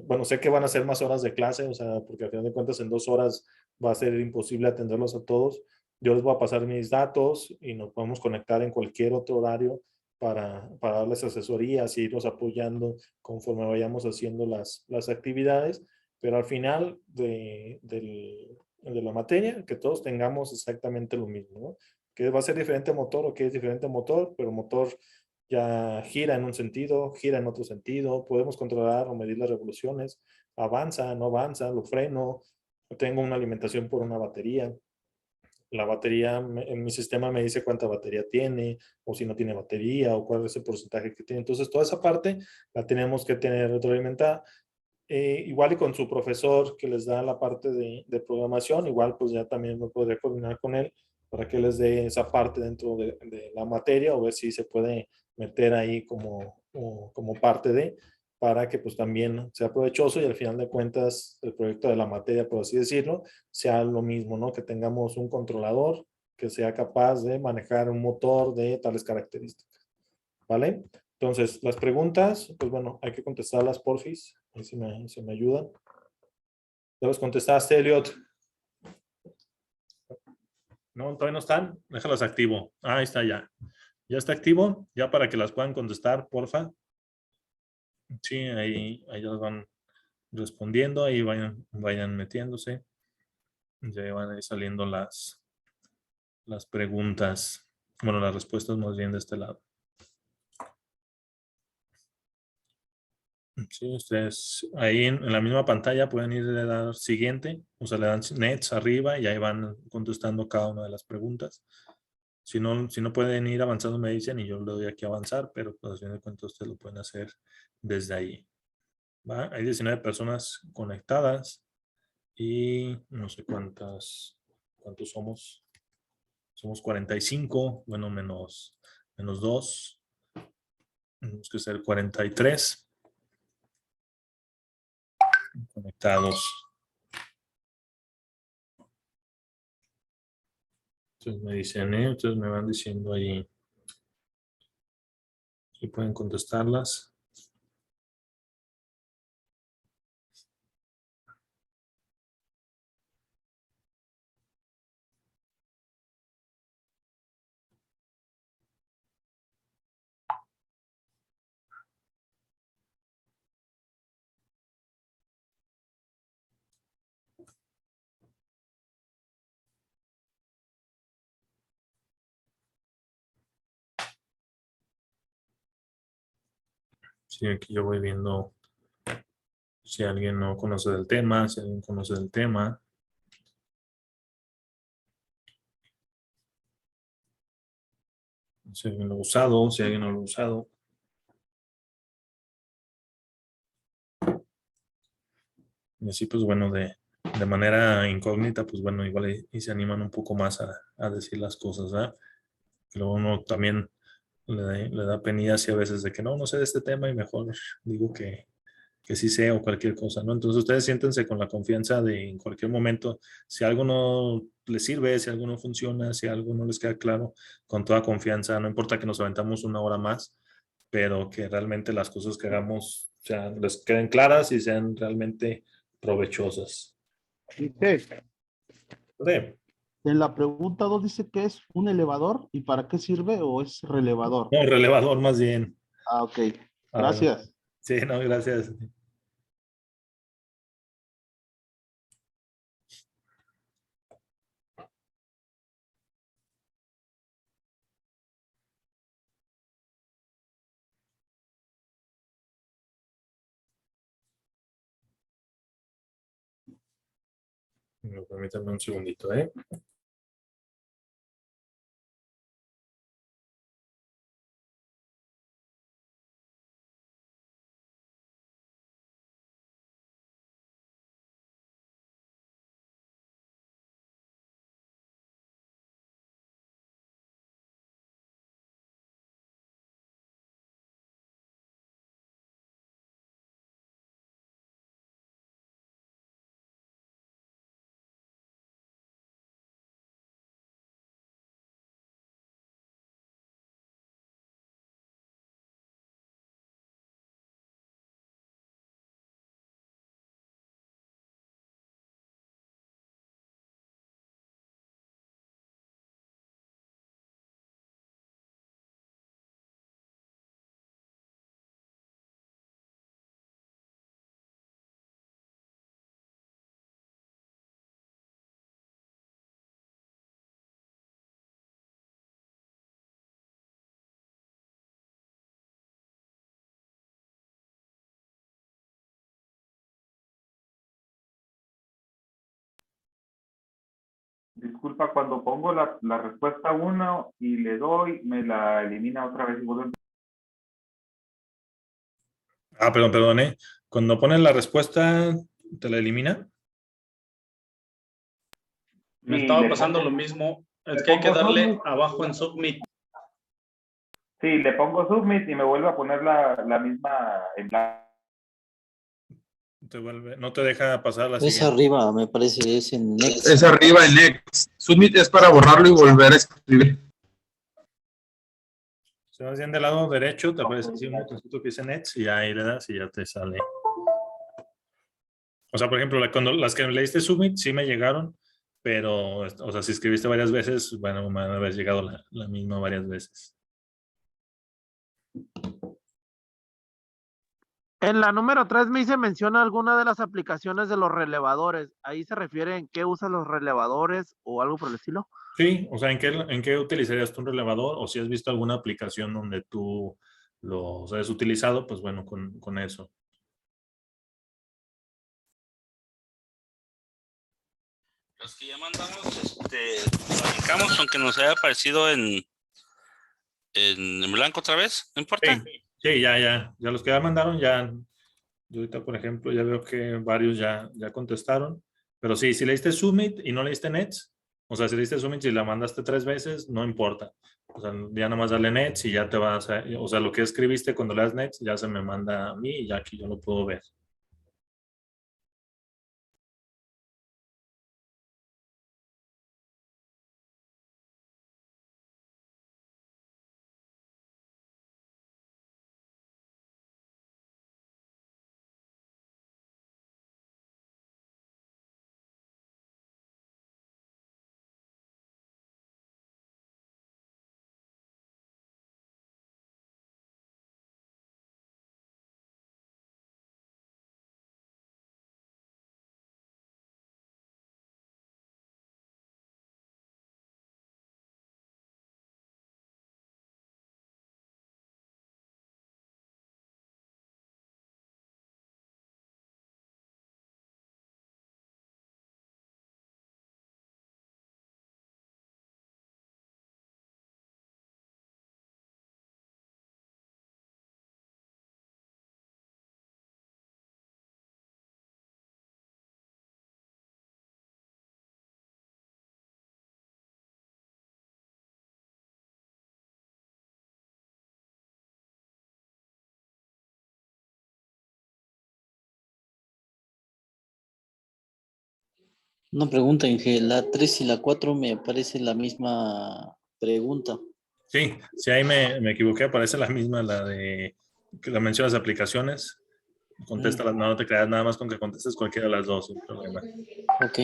Speaker 1: Bueno, sé que van a ser más horas de clase, o sea, porque al final de cuentas en 2 horas va a ser imposible atenderlos a todos. Yo les voy a pasar mis datos y nos podemos conectar en cualquier otro horario para darles asesorías y irlos apoyando conforme vayamos haciendo las actividades. Pero al final de la materia, que todos tengamos exactamente lo mismo, ¿no? Que va a ser diferente motor o que es diferente motor, pero motor ya gira en un sentido, gira en otro sentido, podemos controlar o medir las revoluciones, avanza, no avanza, lo freno, tengo una alimentación por una batería. La batería en mi sistema me dice cuánta batería tiene, o si no tiene batería, o cuál es el porcentaje que tiene. Entonces, toda esa parte la tenemos que tener retroalimentada. Igual y con su profesor que les da la parte de programación, igual pues ya también me podría coordinar con él para que les dé esa parte dentro de la materia o ver si se puede meter ahí como parte de, para que pues también sea provechoso y al final de cuentas el proyecto de la materia, por así decirlo, sea lo mismo, ¿no? Que tengamos un controlador que sea capaz de manejar un motor de tales características, ¿vale? Entonces, las preguntas, pues bueno, hay que contestarlas, porfis. Ahí se me ayudan. ¿Ya los contestaste, Elliot? No, todavía no están. Déjalas activo. Ah, ahí está ya. Ya está activo. Ya para que las puedan contestar, porfa. Sí, ahí las van respondiendo. Ahí vayan metiéndose. Ya van a ir saliendo las preguntas. Bueno, las respuestas más bien de este lado. Sí, ustedes ahí en la misma pantalla pueden ir a dar siguiente, o sea, le dan next arriba y ahí van contestando cada una de las preguntas. Si no pueden ir avanzando, me dicen y yo le doy aquí a avanzar, pero pues al fin de cuentas ustedes lo pueden hacer desde ahí. ¿Va? Hay 19 personas conectadas y no sé cuántos somos. Somos 45, bueno, menos 2. Tenemos que ser 43. Conectados. Entonces me dicen, entonces me van diciendo ahí si pueden contestarlas. Sí, aquí yo voy viendo si alguien no conoce del tema, si alguien conoce del tema. Si alguien lo ha usado, si alguien no lo ha usado. Y así, pues bueno, de manera incógnita, pues bueno, igual y se animan un poco más a decir las cosas, ¿verdad? Que luego uno también le da penilla así a veces de que no sé de este tema y mejor digo que sí sé o cualquier cosa, ¿no? Entonces ustedes siéntense con la confianza de en cualquier momento, si algo no les sirve, si algo no funciona, si algo no les queda claro, con toda confianza, no importa que nos aventamos 1 hora más, pero que realmente las cosas que hagamos les queden claras y sean realmente provechosas.
Speaker 10: Dice,
Speaker 1: Sí.
Speaker 10: en la pregunta 2 dice que es un elevador y para qué sirve o es relevador.
Speaker 1: No, relevador más bien.
Speaker 10: Ah, ok.
Speaker 1: A ver.
Speaker 10: Gracias.
Speaker 1: Sí, no, gracias. Permítanme un segundito, ¿eh?
Speaker 8: Disculpa, cuando pongo la respuesta 1 y le doy, me la elimina otra vez y vuelve.
Speaker 1: Ah, perdón, ¿eh? Cuando pones la respuesta, ¿te la elimina?
Speaker 6: Me
Speaker 8: Sí,
Speaker 6: estaba
Speaker 8: le
Speaker 6: pasando
Speaker 8: pongo-
Speaker 6: lo mismo. Es
Speaker 8: le
Speaker 6: que hay que
Speaker 8: pongo
Speaker 6: darle
Speaker 8: submit.
Speaker 6: abajo en Submit.
Speaker 8: Sí, le pongo submit y me vuelve a poner la misma en blanco.
Speaker 1: No te deja pasar la
Speaker 9: Es
Speaker 1: siguiente.
Speaker 9: arriba, me parece, es en Next.
Speaker 7: Es arriba en Next. Submit es para borrarlo y volver a escribir.
Speaker 1: Si vas bien del lado derecho, te aparece así un botoncito que dice Nets y ahí le das y ya te sale. O sea, por ejemplo, cuando las que leíste Submit sí me llegaron, pero, o sea, si escribiste varias veces, bueno, me debe haber llegado la misma varias veces.
Speaker 5: En la número 3 me hice menciona alguna de las aplicaciones de los relevadores. Ahí se refiere en qué usan los relevadores o algo por el estilo.
Speaker 1: Sí, o sea, ¿en qué utilizarías tú un relevador? O si has visto alguna aplicación donde tú los hayas utilizado, pues bueno, con eso.
Speaker 11: Los que ya mandamos, lo aplicamos, aunque nos haya aparecido en blanco otra vez, no importa.
Speaker 1: Sí, ya los que ya mandaron, ya, yo ahorita, por ejemplo, ya veo que varios ya contestaron, pero sí, si leíste Submit y no leíste Nets, o sea, si leíste Submit y la mandaste 3 veces, no importa. O sea, ya nada más darle Nets y ya te vas a, o sea, lo que escribiste cuando le das Nets ya se me manda a mí y ya aquí yo lo puedo ver.
Speaker 9: Una pregunta, Inge. La 3 y la 4 me aparece la misma pregunta.
Speaker 1: Sí, ahí me equivoqué, aparece la misma, la de que la mencionas de aplicaciones. Contéstalas, no te creas, nada más con que contestes cualquiera de las dos, sin problema.
Speaker 9: Ok.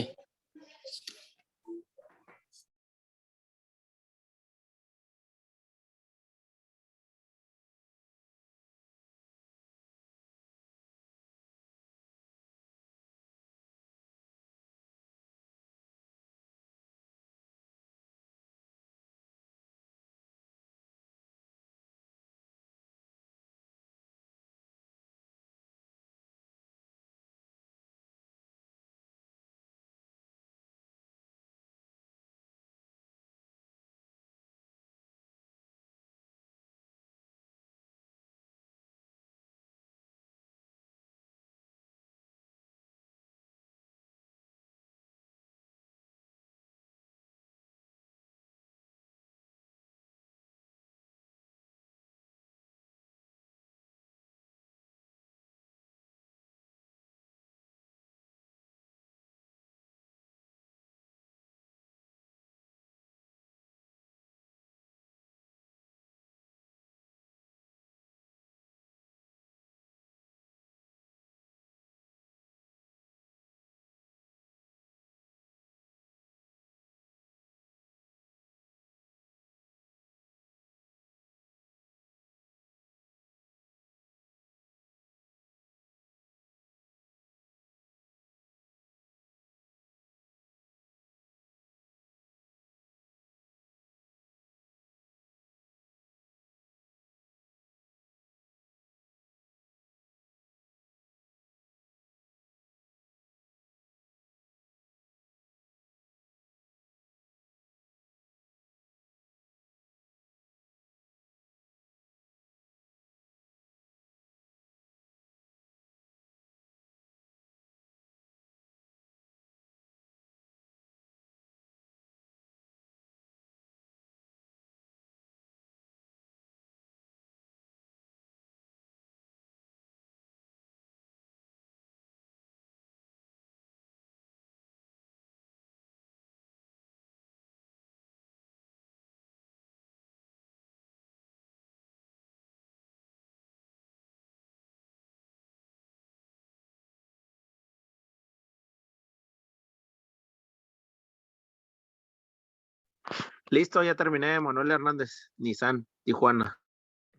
Speaker 5: Listo, ya terminé. Manuel Hernández, Nissan, Tijuana.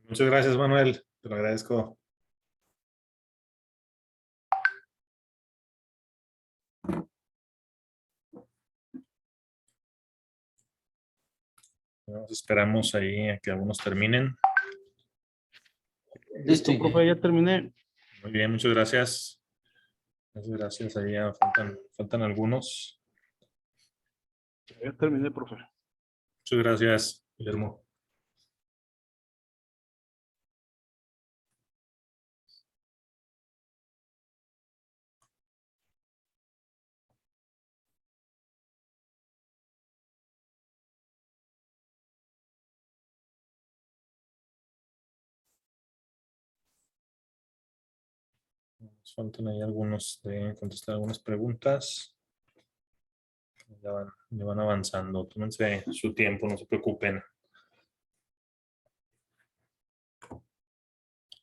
Speaker 1: Muchas gracias, Manuel. Te lo agradezco. Nos esperamos ahí a que algunos terminen.
Speaker 10: Listo, profe, ya terminé.
Speaker 1: Muy bien, muchas gracias. Muchas gracias. Ahí ya faltan algunos.
Speaker 10: Ya terminé, profe.
Speaker 1: Muchas gracias, Guillermo. Nos faltan ahí algunos de contestar algunas preguntas. Ya van avanzando. Tómense su tiempo, no se preocupen.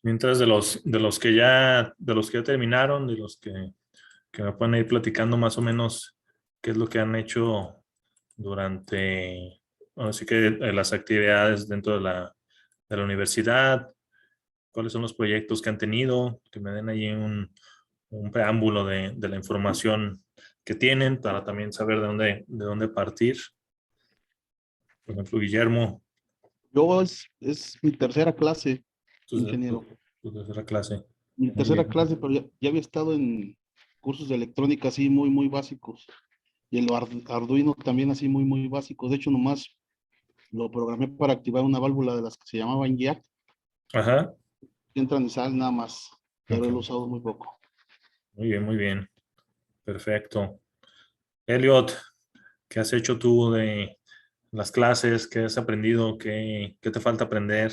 Speaker 1: Mientras de los que ya terminaron, de los que me pueden ir platicando más o menos qué es lo que han hecho durante, así que las actividades dentro de la universidad, cuáles son los proyectos que han tenido, que me den ahí un preámbulo de la información que tienen para también saber de dónde partir. Por ejemplo, Guillermo.
Speaker 10: Yo es mi tercera clase, ingeniero.
Speaker 1: Tu tercera clase.
Speaker 10: Mi tercera clase, pero ya había estado en cursos de electrónica así muy básicos. Y el Arduino también así muy básico. De hecho, nomás lo programé para activar una válvula de las que se llamaban jack.
Speaker 1: Ajá.
Speaker 10: Entran y salen nada más, pero lo he usado muy poco.
Speaker 1: Muy bien. Perfecto. Elliot, ¿qué has hecho tú de las clases? ¿Qué has aprendido? ¿Qué te falta aprender?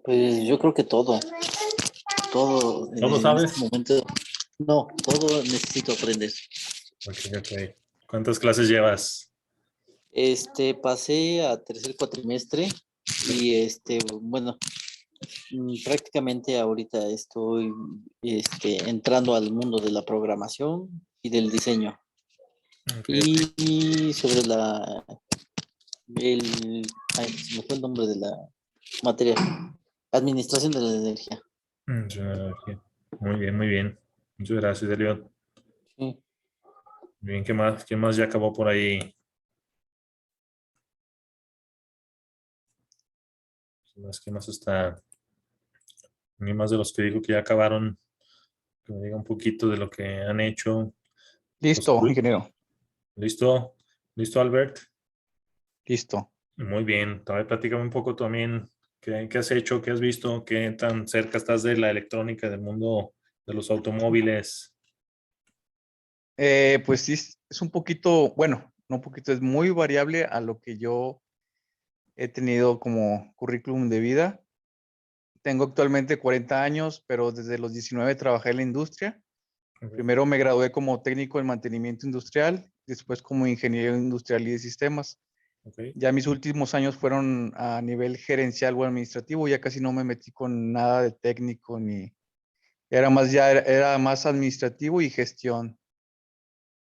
Speaker 9: Pues yo creo que todo. Todo.
Speaker 1: ¿Todo sabes?
Speaker 9: En este momento, no, todo necesito aprender.
Speaker 1: Ok. ¿Cuántas clases llevas?
Speaker 9: Pasé a tercer cuatrimestre y bueno, Prácticamente ahorita estoy entrando al mundo de la programación y del diseño. Y sobre se me fue el nombre de la materia, administración de la energía.
Speaker 1: Muy bien, muy bien. Muchas gracias, Eliot.
Speaker 9: Sí.
Speaker 1: Bien, ¿qué más? ¿Quién más ya acabó por ahí? ¿Qué más está? Ni más de los que dijo que ya acabaron, que me diga un poquito de lo que han hecho.
Speaker 12: Listo, ingeniero.
Speaker 1: ¿Listo? ¿Listo, Albert?
Speaker 12: Listo.
Speaker 1: Muy bien. También platícame un poco también qué has hecho, qué has visto, qué tan cerca estás de la electrónica, del mundo de los automóviles.
Speaker 12: Pues sí, es un poquito, bueno, no un poquito, es muy variable a lo que yo he tenido como currículum de vida. Tengo actualmente 40 años, pero desde los 19 trabajé en la industria. Primero me gradué como técnico en mantenimiento industrial, después como ingeniero industrial y de sistemas. Ya mis últimos años fueron a nivel gerencial o administrativo, ya casi no me metí con nada de técnico ni era más administrativo y gestión.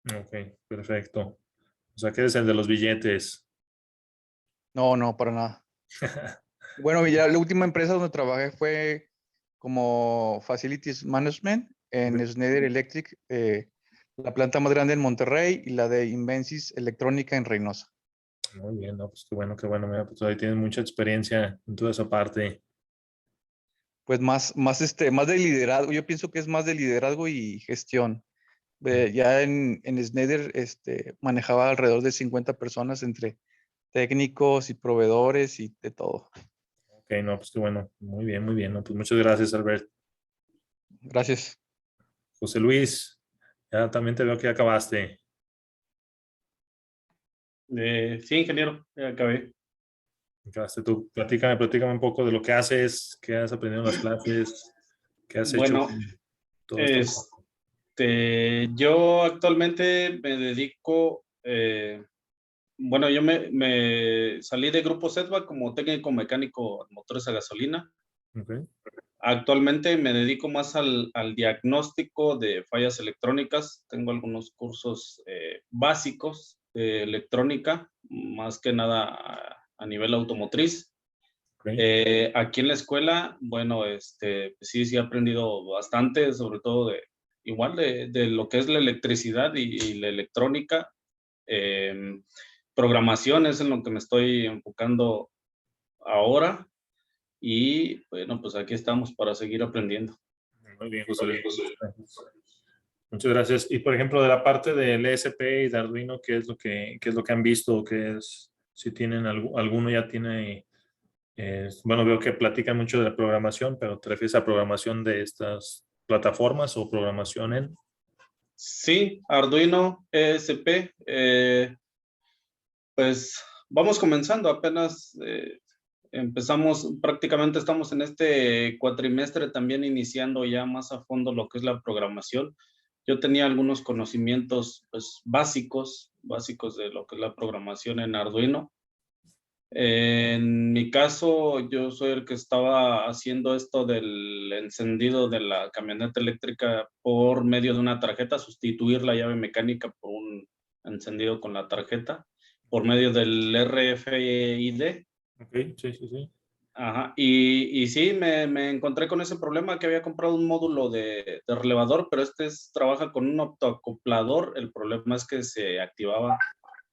Speaker 1: Ok, perfecto. O sea, que eres el de los billetes.
Speaker 12: No, para nada. Bueno, ya la última empresa donde trabajé fue como Facilities Management en Schneider Electric, la planta más grande en Monterrey y la de Invencis Electrónica en Reynosa.
Speaker 1: Muy bien, ¿no? Pues qué bueno, qué bueno. Mira, pues ahí tienes mucha experiencia en toda esa parte.
Speaker 12: Pues más de liderazgo. Yo pienso que es más de liderazgo y gestión. Ya en Schneider manejaba alrededor de 50 personas entre técnicos y proveedores y de todo.
Speaker 1: Ok, no, pues qué bueno. Muy bien, muy bien. ¿No? Pues muchas gracias, Albert.
Speaker 12: Gracias.
Speaker 1: José Luis, ya también te veo que ya acabaste.
Speaker 6: Sí, ingeniero, ya acabé.
Speaker 1: Acabaste tú. Platícame un poco de lo que haces, qué has aprendido en las clases, qué has hecho.
Speaker 6: Bueno,
Speaker 1: Todo esto.
Speaker 6: yo actualmente me dedico, bueno, yo me salí de Grupo Sedva como técnico mecánico en motores a gasolina.
Speaker 1: Okay.
Speaker 6: Actualmente me dedico más al diagnóstico de fallas electrónicas. Tengo algunos cursos básicos de electrónica, más que nada a nivel automotriz.
Speaker 1: Okay.
Speaker 6: Aquí en la escuela, bueno, sí he aprendido bastante, sobre todo igual de lo que es la electricidad y la electrónica. Programación es en lo que me estoy enfocando ahora. Y bueno, pues aquí estamos para seguir aprendiendo.
Speaker 1: Muy bien, José Luis. Muchas gracias. Y por ejemplo, de la parte del ESP y de Arduino, ¿qué es lo que han visto? Si tienen alguno ya tiene, bueno, veo que platican mucho de la programación, pero ¿te refieres a programación de estas plataformas o programación en?
Speaker 6: Sí, Arduino ESP. Pues vamos comenzando, apenas empezamos, prácticamente estamos en este cuatrimestre también iniciando ya más a fondo lo que es la programación. Yo tenía algunos conocimientos pues, básicos de lo que es la programación en Arduino. En mi caso, yo soy el que estaba haciendo esto del encendido de la camioneta eléctrica por medio de una tarjeta, sustituir la llave mecánica por un encendido con la tarjeta, por medio del RFID.
Speaker 1: Ok, sí.
Speaker 6: Ajá, y sí, me encontré con ese problema que había comprado un módulo de relevador, pero trabaja con un optoacoplador. El problema es que se activaba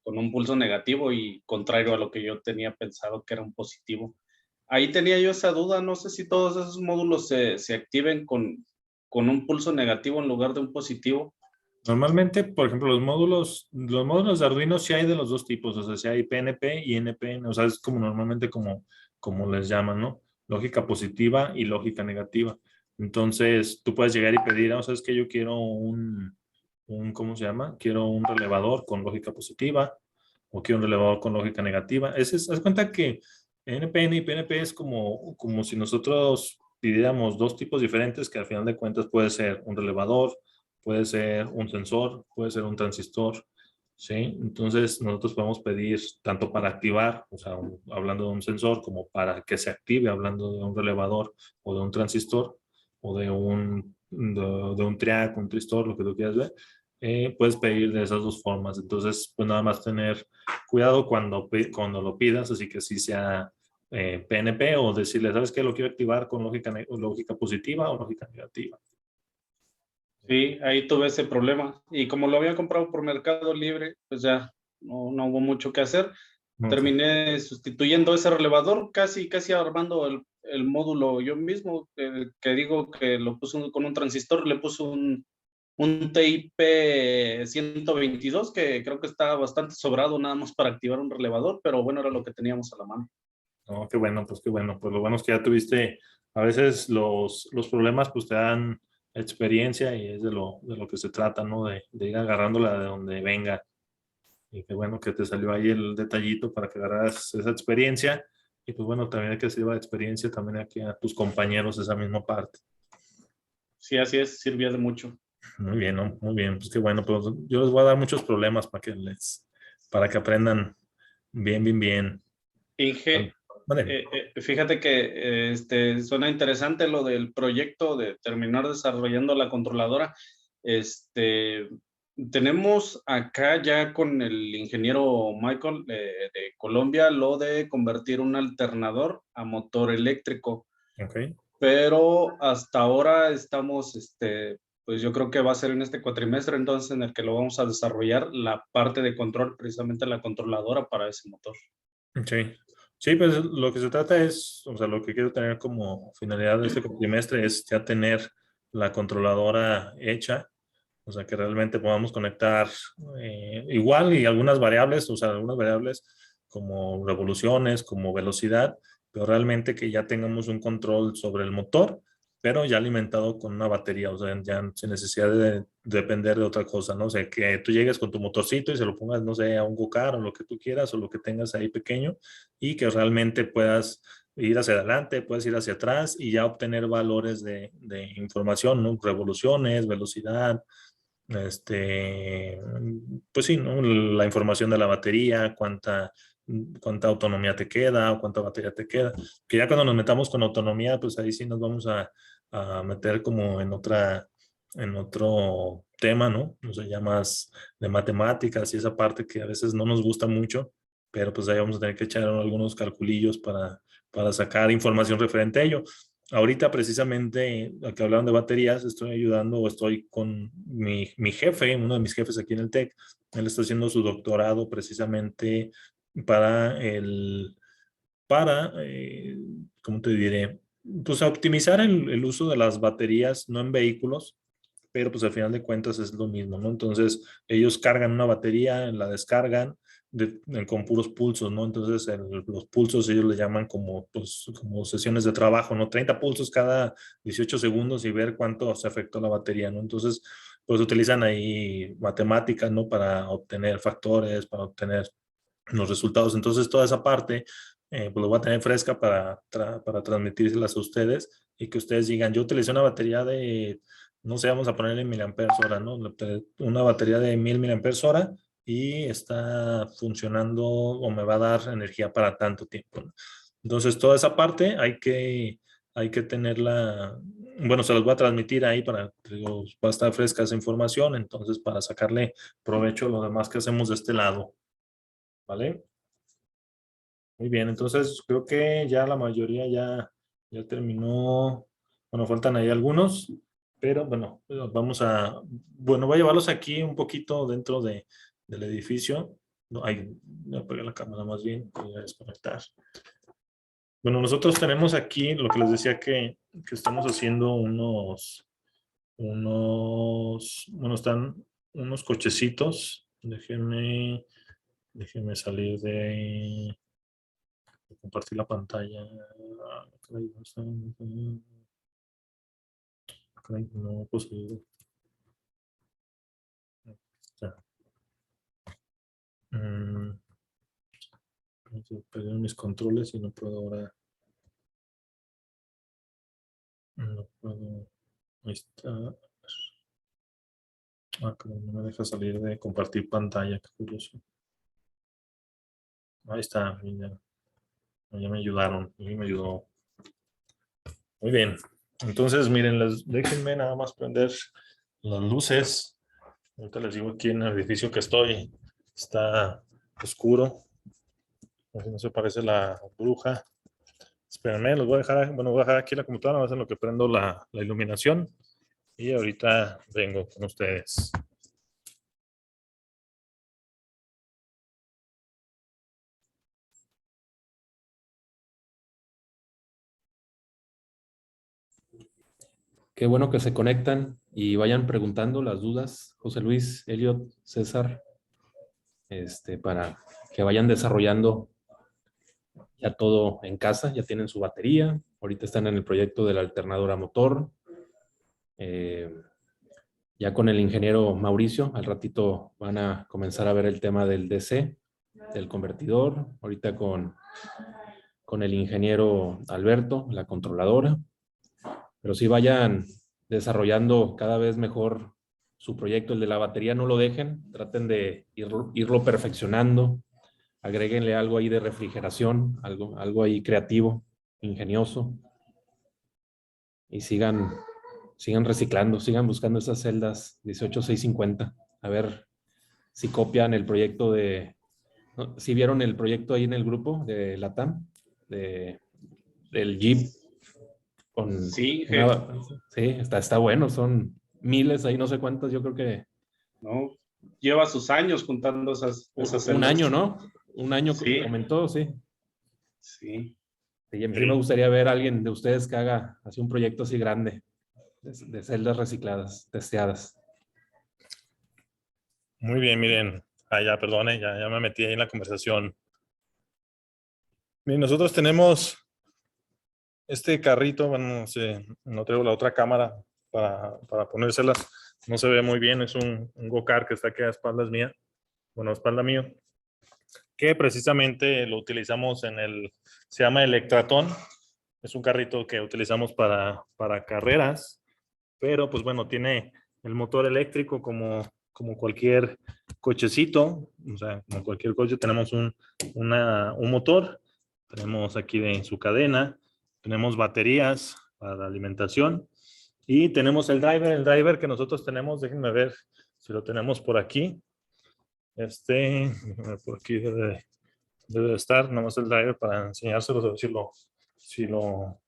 Speaker 6: con un pulso negativo y contrario a lo que yo tenía pensado que era un positivo. Ahí tenía yo esa duda, no sé si todos esos módulos se activen con un pulso negativo en lugar de un positivo.
Speaker 1: Normalmente, por ejemplo, los módulos de Arduino sí hay de los dos tipos, o sea, sí hay PNP y NPN, o sea, es como normalmente como les llaman, ¿no? Lógica positiva y lógica negativa. Entonces, tú puedes llegar y pedir, o sea, es que yo quiero ¿cómo se llama? Quiero un relevador con lógica positiva o quiero un relevador con lógica negativa. Haz cuenta que NPN y PNP es como si nosotros pidiéramos dos tipos diferentes que al final de cuentas puede ser un relevador, puede ser un sensor, puede ser un transistor. ¿sí? Entonces nosotros podemos pedir tanto para activar, o sea, hablando de un sensor, como para que se active, hablando de un relevador o de un transistor o de un triac, un tristor, lo que tú quieras ver. Puedes pedir de esas dos formas. Entonces, pues nada más tener cuidado cuando lo pidas, así que si sea PNP o decirle, ¿sabes qué? Lo quiero activar con lógica positiva o lógica negativa.
Speaker 6: Sí, ahí tuve ese problema. Y como lo había comprado por Mercado Libre, pues ya no hubo mucho que hacer. Terminé sustituyendo ese relevador, casi armando el módulo yo mismo, que digo que lo puse con un transistor, le puse un TIP 122, que creo que está bastante sobrado nada más para activar un relevador, pero bueno, era lo que teníamos a la mano.
Speaker 1: No, qué bueno, pues qué bueno. Pues lo bueno es que ya tuviste, a veces los problemas pues te dan experiencia y es de lo que se trata, ¿no? De ir agarrándola de donde venga. Y qué bueno que te salió ahí el detallito para que agarras esa experiencia. Y pues bueno, también hay que sirva de experiencia también aquí a tus compañeros esa misma parte.
Speaker 6: Sí, así es, sirvió de mucho.
Speaker 1: Muy bien, ¿no? Muy bien. Pues qué bueno, pues yo les voy a dar muchos problemas para que aprendan bien.
Speaker 6: Inge, fíjate que suena interesante lo del proyecto de terminar desarrollando la controladora. Tenemos acá ya con el ingeniero Michael de Colombia lo de convertir un alternador a motor eléctrico.
Speaker 1: Okay.
Speaker 6: Pero hasta ahora estamos, pues yo creo que va a ser en este cuatrimestre entonces en el que lo vamos a desarrollar la parte de control, precisamente la controladora para ese motor.
Speaker 1: Sí. Sí, pues lo que se trata es, o sea, lo que quiero tener como finalidad de este trimestre es ya tener la controladora hecha, o sea, que realmente podamos conectar igual y algunas variables, o sea, algunas variables como revoluciones, como velocidad, pero realmente que ya tengamos un control sobre el motor, pero ya alimentado con una batería, o sea, ya sin necesidad de depender de otra cosa, ¿no? O sea, que tú llegues con tu motorcito y se lo pongas, no sé, a un go-kart o lo que tú quieras o lo que tengas ahí pequeño y que realmente puedas ir hacia adelante, puedes ir hacia atrás y ya obtener valores de información, ¿no? Revoluciones, velocidad, pues sí, ¿no? La información de la batería, cuánta autonomía te queda, o cuánta batería te queda. Que ya cuando nos metamos con autonomía, pues ahí sí nos vamos a meter como en otro tema, ¿no? O sea, ya más de matemáticas y esa parte que a veces no nos gusta mucho, pero pues ahí vamos a tener que echar algunos calculillos para sacar información referente a ello. Ahorita precisamente, que hablaron de baterías, estoy ayudando o estoy con mi jefe, uno de mis jefes aquí en el TEC. Él está haciendo su doctorado precisamente ¿cómo te diré? Pues a optimizar el uso de las baterías, no en vehículos, pero pues al final de cuentas es lo mismo, ¿no? Entonces ellos cargan una batería, la descargan con puros pulsos, ¿no? Entonces los pulsos ellos le llaman como sesiones de trabajo, ¿no? 30 pulsos cada 18 segundos y ver cuánto se afectó la batería, ¿no? Entonces, pues utilizan ahí matemáticas, ¿no? Para obtener factores, para obtener los resultados. Entonces, toda esa parte, pues lo voy a tener fresca para transmitírselas a ustedes y que ustedes digan, yo utilicé una batería de, no sé, vamos a ponerle miliamperes hora, ¿no? Una batería de 1000 miliamperes hora y está funcionando o me va a dar energía para tanto tiempo, ¿no? Entonces, toda esa parte hay que tenerla, bueno, se los voy a transmitir ahí digo, va a estar fresca esa información, entonces para sacarle provecho a lo demás que hacemos de este lado. ¿Vale? Muy bien, entonces creo que ya la mayoría ya terminó. Bueno, faltan ahí algunos, pero bueno, voy a llevarlos aquí un poquito dentro del edificio. No, voy a apagar la cámara más bien, voy a desconectar. Bueno, nosotros tenemos aquí lo que les decía que estamos haciendo bueno, están unos cochecitos. Déjenme salir de compartir la pantalla. No posible. Perdieron mis controles y no puedo ahora. No puedo. Ahí está. Como no me deja salir de compartir pantalla, qué curioso. Ahí está, ya me ayudaron, me ayudó. Muy bien, entonces miren, déjenme nada más prender las luces. Ahorita les digo aquí en el edificio que estoy, está oscuro. Así no se parece la bruja. Espérenme, los voy a dejar, bueno, voy a dejar aquí la computadora, va a ser lo que prendo la iluminación. Y ahorita vengo con ustedes.
Speaker 13: Qué bueno que se conectan y vayan preguntando las dudas, José Luis, Elliot, César, para que vayan desarrollando ya todo en casa, ya tienen su batería, ahorita están en el proyecto del alternador a motor, ya con el ingeniero Mauricio, al ratito van a comenzar a ver el tema del DC, del convertidor, ahorita con el ingeniero Alberto, la controladora, pero sí vayan desarrollando cada vez mejor su proyecto. El de la batería no lo dejen, traten de irlo perfeccionando, agréguenle algo ahí de refrigeración, algo ahí creativo, ingenioso, y sigan reciclando, sigan buscando esas celdas 18650, a ver si copian el proyecto ¿no? Si vieron el proyecto ahí en el grupo de LATAM, del Jeep,
Speaker 6: sí,
Speaker 13: sí, está bueno, son miles ahí, no sé cuántas, yo creo que...
Speaker 6: No, lleva sus años juntando esas celdas.
Speaker 13: Un año, ¿no? Un año
Speaker 6: sí.
Speaker 13: Comentó, sí.
Speaker 6: Sí.
Speaker 13: Sí, me gustaría ver a alguien de ustedes que haga así un proyecto así grande, de celdas recicladas, testeadas.
Speaker 1: Muy bien, miren. Ya, perdone, ya me metí ahí en la conversación. Miren, nosotros tenemos este carrito, bueno, no traigo la otra cámara para ponérselas. No se ve muy bien, es un go-kart que está aquí a espaldas mía, bueno, a espalda mío, que precisamente lo utilizamos se llama Electratón. Es un carrito que utilizamos para carreras, pero pues bueno, tiene el motor eléctrico como cualquier cochecito, o sea, como cualquier coche tenemos un motor, tenemos aquí de su cadena, tenemos baterías para la alimentación y tenemos el driver que nosotros tenemos, déjenme ver si lo tenemos por aquí. Por aquí debe estar, nomás el driver para enseñárselos, a ver si lo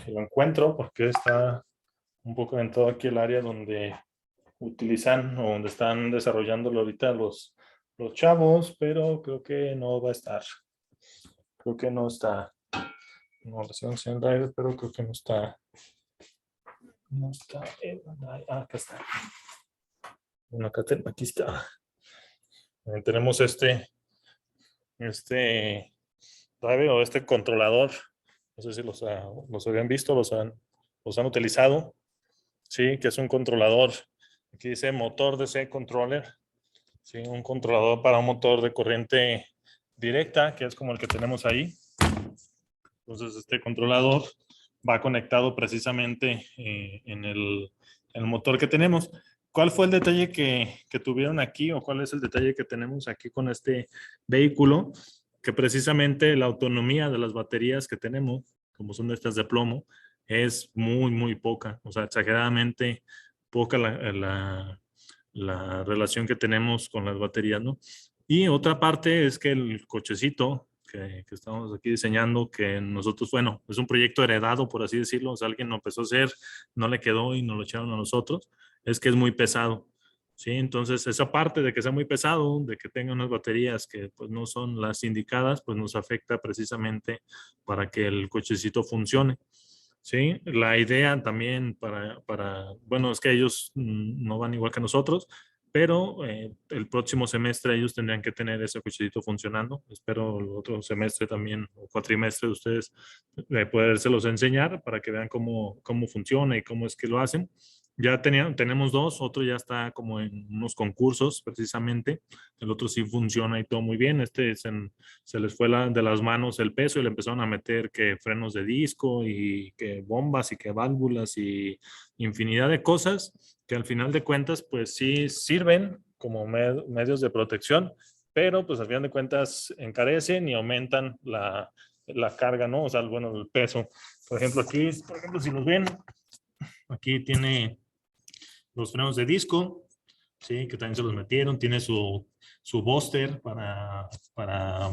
Speaker 1: encuentro, porque está un poco en todo aquí el área donde utilizan o donde están desarrollándolo ahorita los chavos, pero creo que no va a estar. Creo que no está. No recién en driver, pero creo que no está. No está. Acá está. Bueno, aquí está. Tenemos este driver o este controlador. No sé si los habían visto, los han utilizado. Sí, que es un controlador. Aquí dice motor DC controller. Sí, un controlador para un motor de corriente directa, que es como el que tenemos ahí. Entonces, este controlador va conectado precisamente en el motor que tenemos. ¿Cuál fue el detalle que tuvieron aquí o cuál es el detalle que tenemos aquí con este vehículo? Que precisamente la autonomía de las baterías que tenemos, como son estas de plomo, es muy, muy poca. O sea, exageradamente poca la relación que tenemos con las baterías, ¿no? Y otra parte es que el cochecito que estamos aquí diseñando, que nosotros, bueno, es un proyecto heredado, por así decirlo, o sea, alguien lo empezó a hacer, no le quedó y nos lo echaron a nosotros, es que es muy pesado, ¿sí? Entonces, esa parte de que sea muy pesado, de que tenga unas baterías que pues no son las indicadas, pues nos afecta precisamente para que el cochecito funcione. Sí, la idea también bueno, es que ellos no van igual que nosotros, pero el próximo semestre ellos tendrían que tener ese cochecito funcionando. Espero el otro semestre también, o cuatrimestre de ustedes, podérselos enseñar para que vean cómo funciona y cómo es que lo hacen. tenemos dos, otro ya está como en unos concursos precisamente, el otro sí funciona y todo muy bien, se les fue de las manos el peso y le empezaron a meter que frenos de disco y que bombas y que válvulas y infinidad de cosas que al final de cuentas pues sí sirven como medios de protección, pero pues al final de cuentas encarecen y aumentan la carga, ¿no? O sea, bueno, el peso. Por ejemplo, aquí, si los ven, aquí tiene los frenos de disco, ¿sí? Que también se los metieron. Tiene su booster para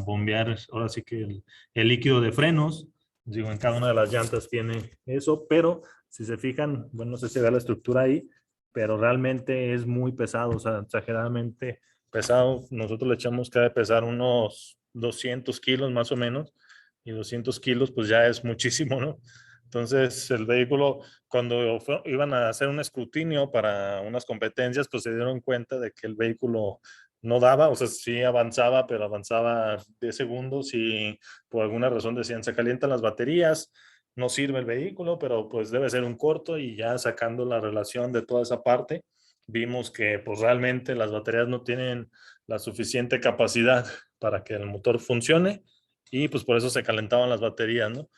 Speaker 1: bombear, ahora sí que el líquido de frenos. Digo, en cada una de las llantas tiene eso, pero si se fijan, bueno, no sé si ve la estructura ahí, pero realmente es muy pesado, o sea, exageradamente pesado. Nosotros le echamos que debe pesar unos 200 kilos más o menos, y 200 kilos pues ya es muchísimo, ¿no? Entonces el vehículo, cuando iban a hacer un escrutinio para unas competencias, pues se dieron cuenta de que el vehículo no daba, o sea, sí avanzaba, pero avanzaba 10 segundos y por alguna razón decían, se calientan las baterías, no sirve el vehículo, pero pues debe ser un corto, y ya sacando la relación de toda esa parte, vimos que pues realmente las baterías no tienen la suficiente capacidad para que el motor funcione, y pues por eso se calentaban las baterías, ¿no?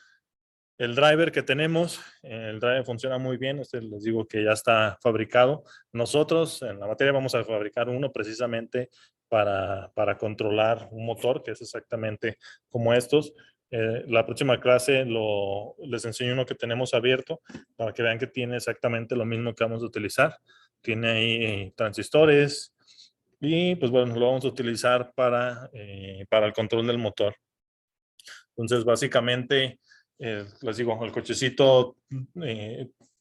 Speaker 1: El driver que tenemos, el driver funciona muy bien, les digo que ya está fabricado. Nosotros en la materia vamos a fabricar uno precisamente para controlar un motor, que es exactamente como estos. La próxima clase les enseño uno que tenemos abierto para que vean que tiene exactamente lo mismo que vamos a utilizar. Tiene ahí transistores y pues bueno, lo vamos a utilizar para el control del motor. Entonces básicamente les digo, el cochecito,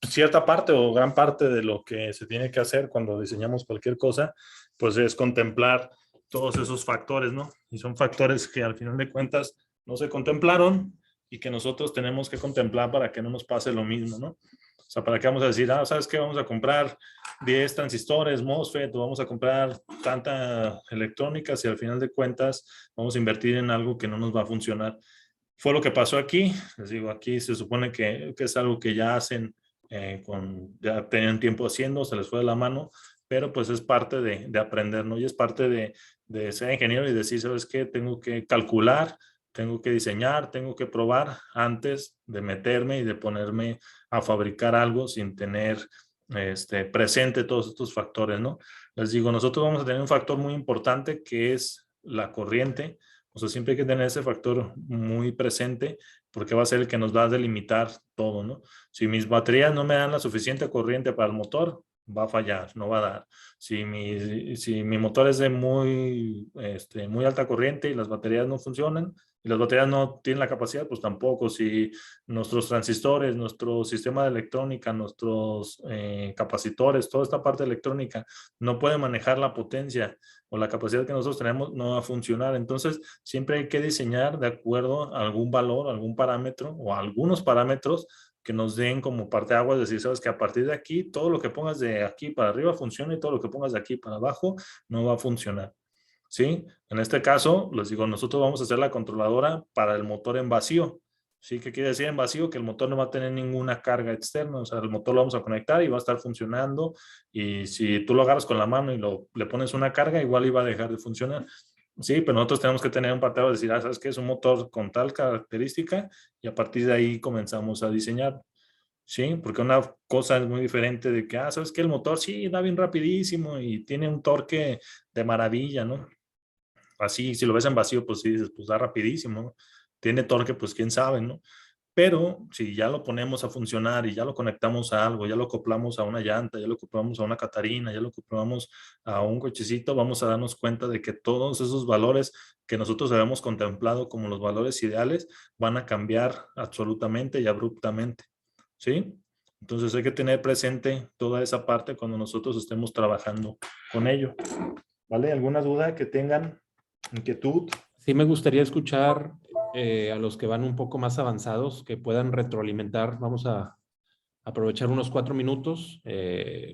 Speaker 1: cierta parte o gran parte de lo que se tiene que hacer cuando diseñamos cualquier cosa, pues es contemplar todos esos factores, ¿no? Y son factores que al final de cuentas no se contemplaron y que nosotros tenemos que contemplar para que no nos pase lo mismo, ¿no? O sea, ¿para qué vamos a decir, ¿sabes qué? Vamos a comprar 10 transistores, MOSFET, o vamos a comprar tanta electrónica, si al final de cuentas vamos a invertir en algo que no nos va a funcionar? Fue lo que pasó aquí. Les digo, aquí se supone que es algo que ya hacen, ya tenían tiempo haciendo, se les fue de la mano, pero pues es parte de aprender, ¿no? Y es parte de ser ingeniero y decir, ¿sabes qué? Tengo que calcular, tengo que diseñar, tengo que probar antes de meterme y de ponerme a fabricar algo sin tener presente todos estos factores, ¿no? Les digo, nosotros vamos a tener un factor muy importante que es la corriente. O sea, siempre hay que tener ese factor muy presente porque va a ser el que nos va a delimitar todo, ¿no? Si mis baterías no me dan la suficiente corriente para el motor, va a fallar, no va a dar. Si mi motor es de muy alta corriente y las baterías no funcionan y las baterías no tienen la capacidad, pues tampoco. Si nuestros transistores, nuestro sistema de electrónica, nuestros capacitores, toda esta parte electrónica no puede manejar la potencia o la capacidad que nosotros tenemos, no va a funcionar. Entonces, siempre hay que diseñar de acuerdo a algún valor, algún parámetro o algunos parámetros que nos den como parteaguas, decir, sabes que a partir de aquí, todo lo que pongas de aquí para arriba funciona y todo lo que pongas de aquí para abajo no va a funcionar. ¿Sí? En este caso, les digo, nosotros vamos a hacer la controladora para el motor en vacío. ¿Sí? ¿Qué quiere decir en vacío? Que el motor no va a tener ninguna carga externa, o sea, el motor lo vamos a conectar y va a estar funcionando, y si tú lo agarras con la mano y le pones una carga, igual iba a dejar de funcionar. Sí, pero nosotros tenemos que tener un parteaguas, decir, ¿sabes qué? Es un motor con tal característica, y a partir de ahí comenzamos a diseñar. Sí, porque una cosa es muy diferente de que, ¿sabes qué? El motor sí da bien rapidísimo y tiene un torque de maravilla, ¿no? Así, si lo ves en vacío, pues sí dices, pues da rapidísimo, ¿no? Tiene torque, pues quién sabe, ¿no? Pero si ya lo ponemos a funcionar y ya lo conectamos a algo, ya lo acoplamos a una llanta, ya lo acoplamos a una Catarina, ya lo acoplamos a un cochecito, vamos a darnos cuenta de que todos esos valores que nosotros habíamos contemplado como los valores ideales van a cambiar absolutamente y abruptamente, ¿sí? Entonces hay que tener presente toda esa parte cuando nosotros estemos trabajando con ello. ¿Vale? ¿Alguna duda que tengan? ¿Inquietud?
Speaker 13: Sí, me gustaría escuchar a los que van un poco más avanzados, que puedan retroalimentar. Vamos a aprovechar unos 4 minutos.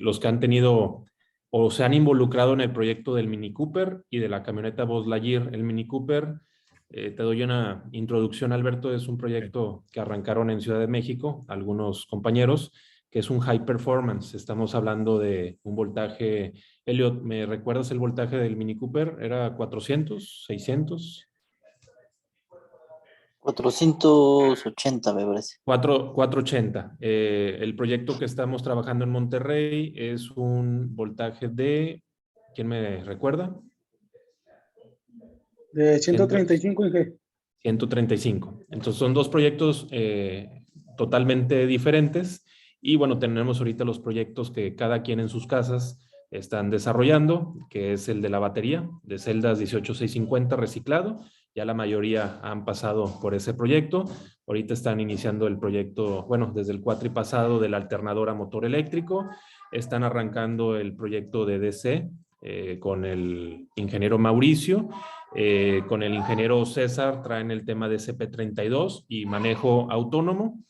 Speaker 13: Los que han tenido o se han involucrado en el proyecto del Mini Cooper y de la camioneta Buzz Lightyear. El Mini Cooper, te doy una introducción, Alberto, es un proyecto que arrancaron en Ciudad de México algunos compañeros que es un high performance. Estamos hablando de un voltaje. Elliot, ¿me recuerdas el voltaje del Mini Cooper? ¿Era 400, 600?
Speaker 9: 480, me parece.
Speaker 13: 480. El proyecto que estamos trabajando en Monterrey es un voltaje de, ¿quién me recuerda?
Speaker 14: De 135 Inge.
Speaker 13: 135. Entonces son dos proyectos totalmente diferentes y bueno, tenemos ahorita los proyectos que cada quien en sus casas están desarrollando, que es el de la batería de celdas 18650 reciclado. Ya la mayoría han pasado por ese proyecto. Ahorita están iniciando el proyecto, bueno, desde el cuatri pasado de la alternadora motor eléctrico. Están arrancando el proyecto de DC con el ingeniero Mauricio. Con el ingeniero César traen el tema de CP32 y manejo autónomo.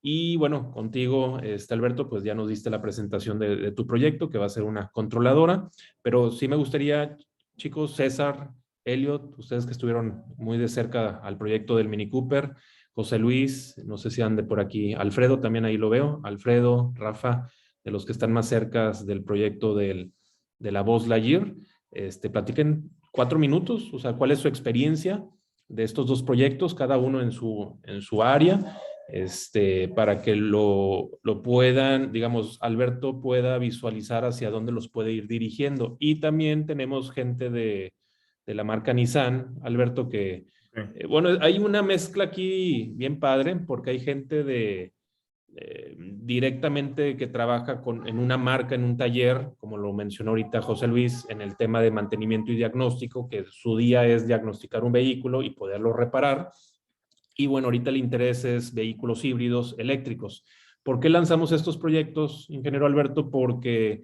Speaker 13: Y bueno, contigo, Alberto, pues ya nos diste la presentación de tu proyecto, que va a ser una controladora. Pero sí me gustaría, chicos, César, Elliot, ustedes que estuvieron muy de cerca al proyecto del Mini Cooper, José Luis, no sé si ande por aquí, Alfredo, también ahí lo veo, Alfredo, Rafa, de los que están más cerca del proyecto de la Buzz Lightyear, platiquen 4 minutos, o sea, cuál es su experiencia de estos dos proyectos, cada uno en su área, para que lo puedan, digamos, Alberto pueda visualizar hacia dónde los puede ir dirigiendo. Y también tenemos gente de la marca Nissan, Alberto, que, bueno, hay una mezcla aquí bien padre, porque hay gente directamente que trabaja en una marca, en un taller, como lo mencionó ahorita José Luis, en el tema de mantenimiento y diagnóstico, que su día es diagnosticar un vehículo y poderlo reparar. Y bueno, ahorita el interés es vehículos híbridos eléctricos. ¿Por qué lanzamos estos proyectos, ingeniero Alberto? Porque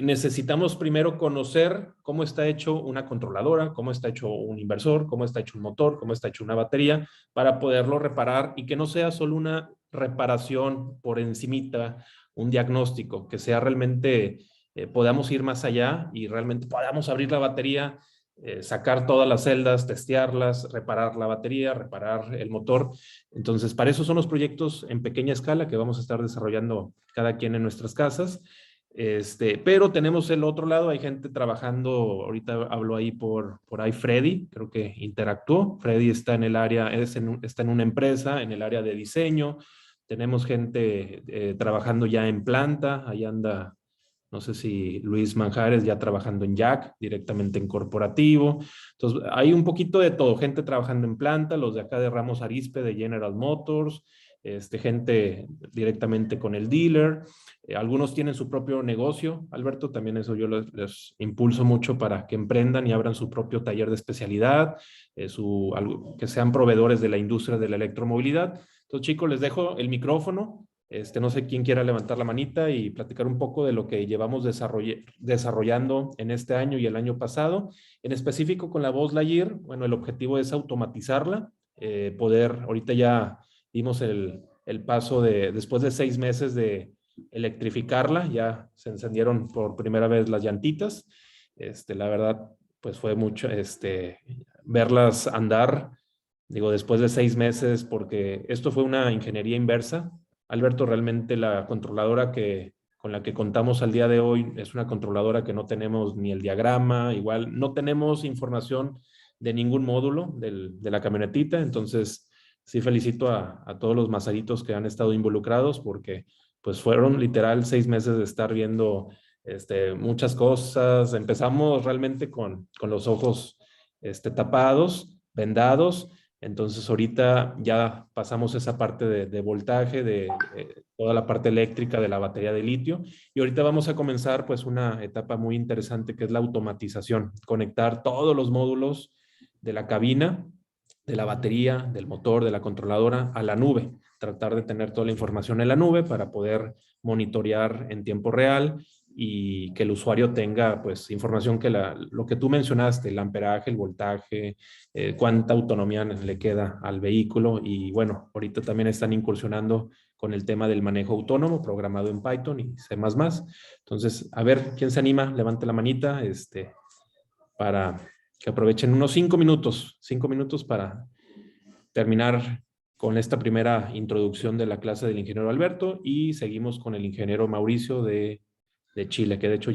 Speaker 13: necesitamos primero conocer cómo está hecho una controladora, cómo está hecho un inversor, cómo está hecho un motor, cómo está hecho una batería, para poderlo reparar y que no sea solo una reparación por encimita, un diagnóstico, que sea realmente, podamos ir más allá y realmente podamos abrir la batería, sacar todas las celdas, testearlas, reparar la batería, reparar el motor. Entonces, para eso son los proyectos en pequeña escala que vamos a estar desarrollando cada quien en nuestras casas. Pero tenemos el otro lado, hay gente trabajando, ahorita hablo ahí por ahí Freddy, creo que interactuó. Freddy está en el área, está en una empresa, en el área de diseño. Tenemos gente trabajando ya en planta, ahí anda, no sé si Luis Manjares ya trabajando en Jack, directamente en corporativo. Entonces, hay un poquito de todo, gente trabajando en planta, los de acá de Ramos Arizpe, de General Motors, gente directamente con el dealer. Algunos tienen su propio negocio, Alberto, también eso yo les impulso mucho para que emprendan y abran su propio taller de especialidad, que sean proveedores de la industria de la electromovilidad. Entonces, chicos, les dejo el micrófono. No sé quién quiera levantar la manita y platicar un poco de lo que llevamos desarrollando en este año y el año pasado. En específico con la Buzz Lightyear, bueno, el objetivo es automatizarla, ahorita ya dimos el paso después de 6 meses de electrificarla, ya se encendieron por primera vez las llantitas. La verdad, pues fue mucho verlas andar, digo, después de 6 meses, porque esto fue una ingeniería inversa. Alberto, realmente la controladora con la que contamos al día de hoy es una controladora que no tenemos ni el diagrama, igual no tenemos información de ningún módulo de la camionetita. Entonces sí felicito a todos los mazaritos que han estado involucrados, porque pues fueron literal 6 meses de estar viendo muchas cosas. Empezamos realmente con los ojos tapados, vendados. Entonces ahorita ya pasamos esa parte de voltaje, de toda la parte eléctrica de la batería de litio, y ahorita vamos a comenzar pues una etapa muy interesante, que es la automatización, conectar todos los módulos de la cabina, de la batería, del motor, de la controladora a la nube, tratar de tener toda la información en la nube para poder monitorear en tiempo real y que el usuario tenga pues información que lo que tú mencionaste, el amperaje, el voltaje, cuánta autonomía le queda al vehículo. Y bueno, ahorita también están incursionando con el tema del manejo autónomo programado en Python y C++. Entonces, a ver, ¿quién se anima? Levante la manita para que aprovechen unos 5 minutos para terminar con esta primera introducción de la clase del ingeniero Alberto y seguimos con el ingeniero Mauricio de Chile, que de hecho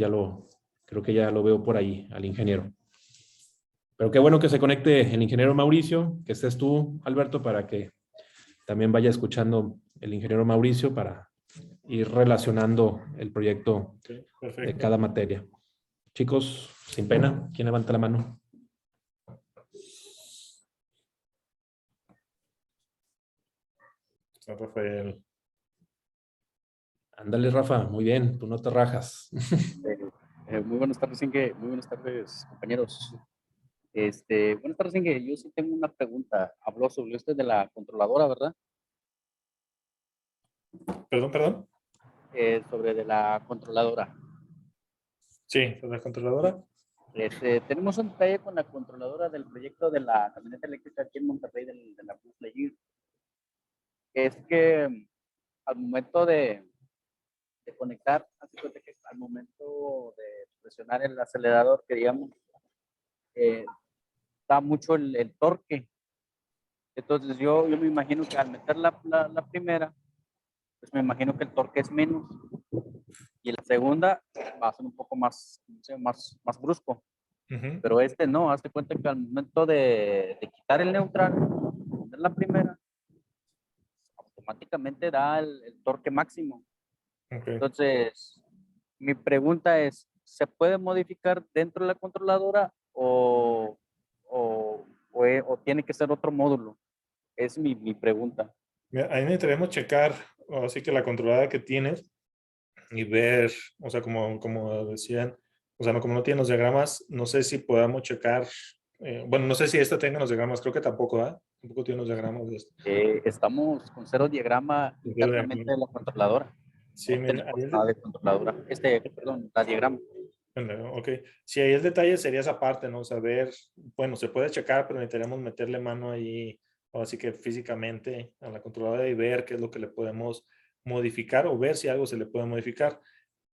Speaker 13: creo que ya lo veo por ahí, al ingeniero. Pero qué bueno que se conecte el ingeniero Mauricio, que estés tú, Alberto, para que también vaya escuchando el ingeniero Mauricio para ir relacionando el proyecto de cada materia. Chicos, sin pena, ¿quién levanta la mano?
Speaker 1: Rafael.
Speaker 13: Ándale, Rafa, muy bien, tú no te rajas.
Speaker 15: Muy buenas tardes, Inge. Muy buenas tardes, compañeros. Buenas tardes, Inge. Yo sí tengo una pregunta. Habló sobre usted de la controladora, ¿verdad?
Speaker 1: Perdón.
Speaker 15: Sobre de la controladora.
Speaker 1: Sí, la controladora.
Speaker 15: Tenemos un detalle con la controladora del proyecto de la camioneta eléctrica aquí en Monterrey, de la Buzz Lightyear. Es que al momento de conectar, hace cuenta que al momento de presionar el acelerador, que digamos, da mucho el torque. Entonces yo me imagino que al meter la primera, pues me imagino que el torque es menos. Y la segunda va a ser un poco más, no sé, más brusco. Pero no, hazte cuenta que al momento de quitar el neutral, poner la primera, automáticamente da el torque máximo. Entonces, mi pregunta es, ¿se puede modificar dentro de la controladora o tiene que ser otro módulo? Es mi pregunta.
Speaker 1: Mira, ahí necesitaremos checar, así que la controladora que tienes y ver, o sea, como decían, o sea, como no tienen los diagramas, no sé si podamos checar, bueno, no sé si esta tenga los diagramas, creo que tampoco, ¿ah? Tampoco tiene los diagramas de esto.
Speaker 15: Estamos con cero diagrama internamente de la controladora.
Speaker 1: Sí,
Speaker 15: no
Speaker 1: mira,
Speaker 15: tenemos nada de controladora. Perdón, la diagrama.
Speaker 1: Ok, sí, ahí el detalle sería esa parte, ¿no? Saber, bueno, se puede checar, pero necesitaríamos meterle mano ahí, así que físicamente a la controladora y ver qué es lo que le podemos modificar o ver si algo se le puede modificar.